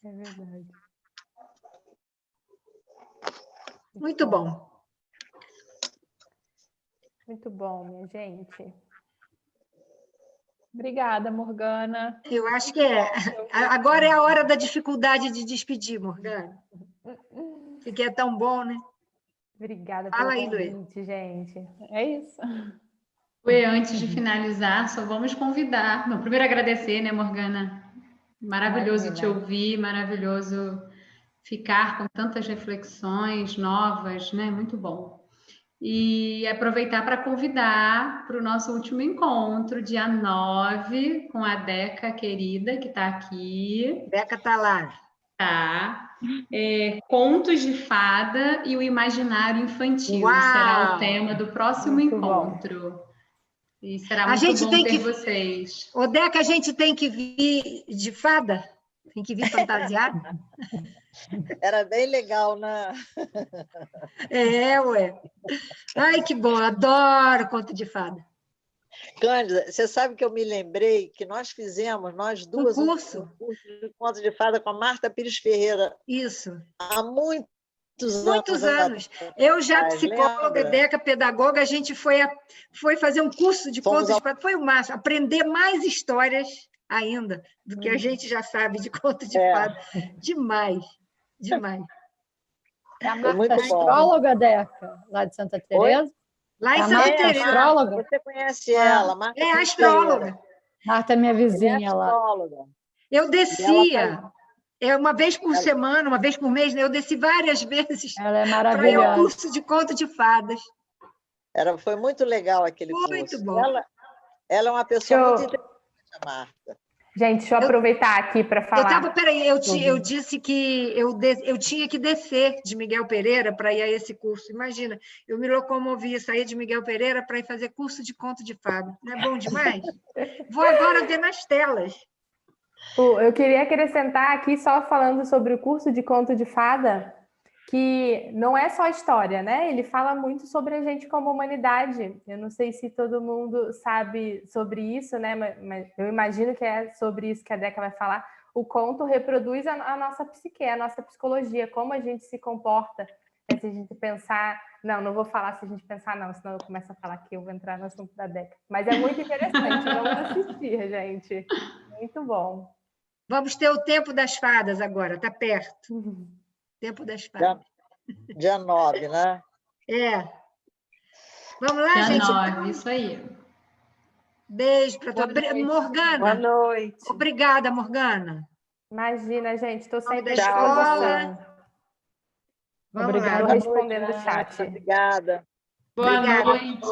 É verdade. Muito bom. Muito bom, minha gente. Obrigada, Morgana. Eu acho que agora é a hora da dificuldade de despedir, Morgana. Porque é tão bom, né? Obrigada pelo convite, gente. É isso. Antes de finalizar, só vamos convidar. Não, primeiro agradecer, né, Morgana? Maravilhoso te ouvir, maravilhoso ficar com tantas reflexões novas, né? Muito bom. E aproveitar para convidar para o nosso último encontro, dia 9, com a Deca querida, que está aqui. Deca está lá. Tá. Contos de fada e o imaginário infantil. Uau! Será o tema do próximo muito encontro. Bom. E será muito bom ter vocês. Ô, Deca, a gente tem que vir de fada? Tem que vir fantasiada? Era bem legal, né? Ué. Ai, que bom, adoro conto de fada. Cândida, você sabe que eu me lembrei que nós fizemos, nós duas, um curso de conto de fada com a Marta Pires Ferreira. Isso. Há muitos anos. Eu já psicóloga, Deca, pedagoga, a gente foi fazer um curso de conto de fada. Foi o máximo, aprender mais histórias ainda do que a gente já sabe de conto de fada. Demais. É a Marta astróloga, Deca, lá de Santa Teresa? Lá em Santa Teresa. Astróloga? Você conhece ela, Marta astróloga. Marta é minha vizinha lá. Eu descia, uma vez por semana, uma vez por mês, eu desci várias vezes. Ela é maravilhosa. Para ir ao curso de conto de fadas. Foi muito legal aquele curso. Muito bom. Ela é uma pessoa muito interessante, a Marta. Gente, deixa eu aproveitar aqui para falar. Eu disse que eu tinha que descer de Miguel Pereira para ir a esse curso. Imagina, eu me locomovia, saía de Miguel Pereira para ir fazer curso de conto de fada. Não é bom demais? Vou agora ver nas telas. Eu queria acrescentar aqui, só falando sobre o curso de conto de fada, que não é só história, né? Ele fala muito sobre a gente como humanidade. Eu não sei se todo mundo sabe sobre isso, né? Mas eu imagino que é sobre isso que a Deca vai falar. O conto reproduz a nossa psique, a nossa psicologia, como a gente se comporta. Se a gente pensar... Não vou falar se a gente pensar, não, senão eu começo a falar que eu vou entrar no assunto da Deca. Mas é muito interessante, vamos assistir, gente. Muito bom. Vamos ter o Tempo das Fadas agora, está perto. Tempo das Fadas. Dia 9, né? Vamos lá, Dia gente? 9, isso aí. Beijo para Boa todos. noite. Boa Morgana, noite. obrigada, Morgana. Imagina, gente, estou Nome sempre da à escola. disposição. Vamos Obrigada. lá. Estou respondendo o Renata, chat. obrigada. Boa Obrigada. noite.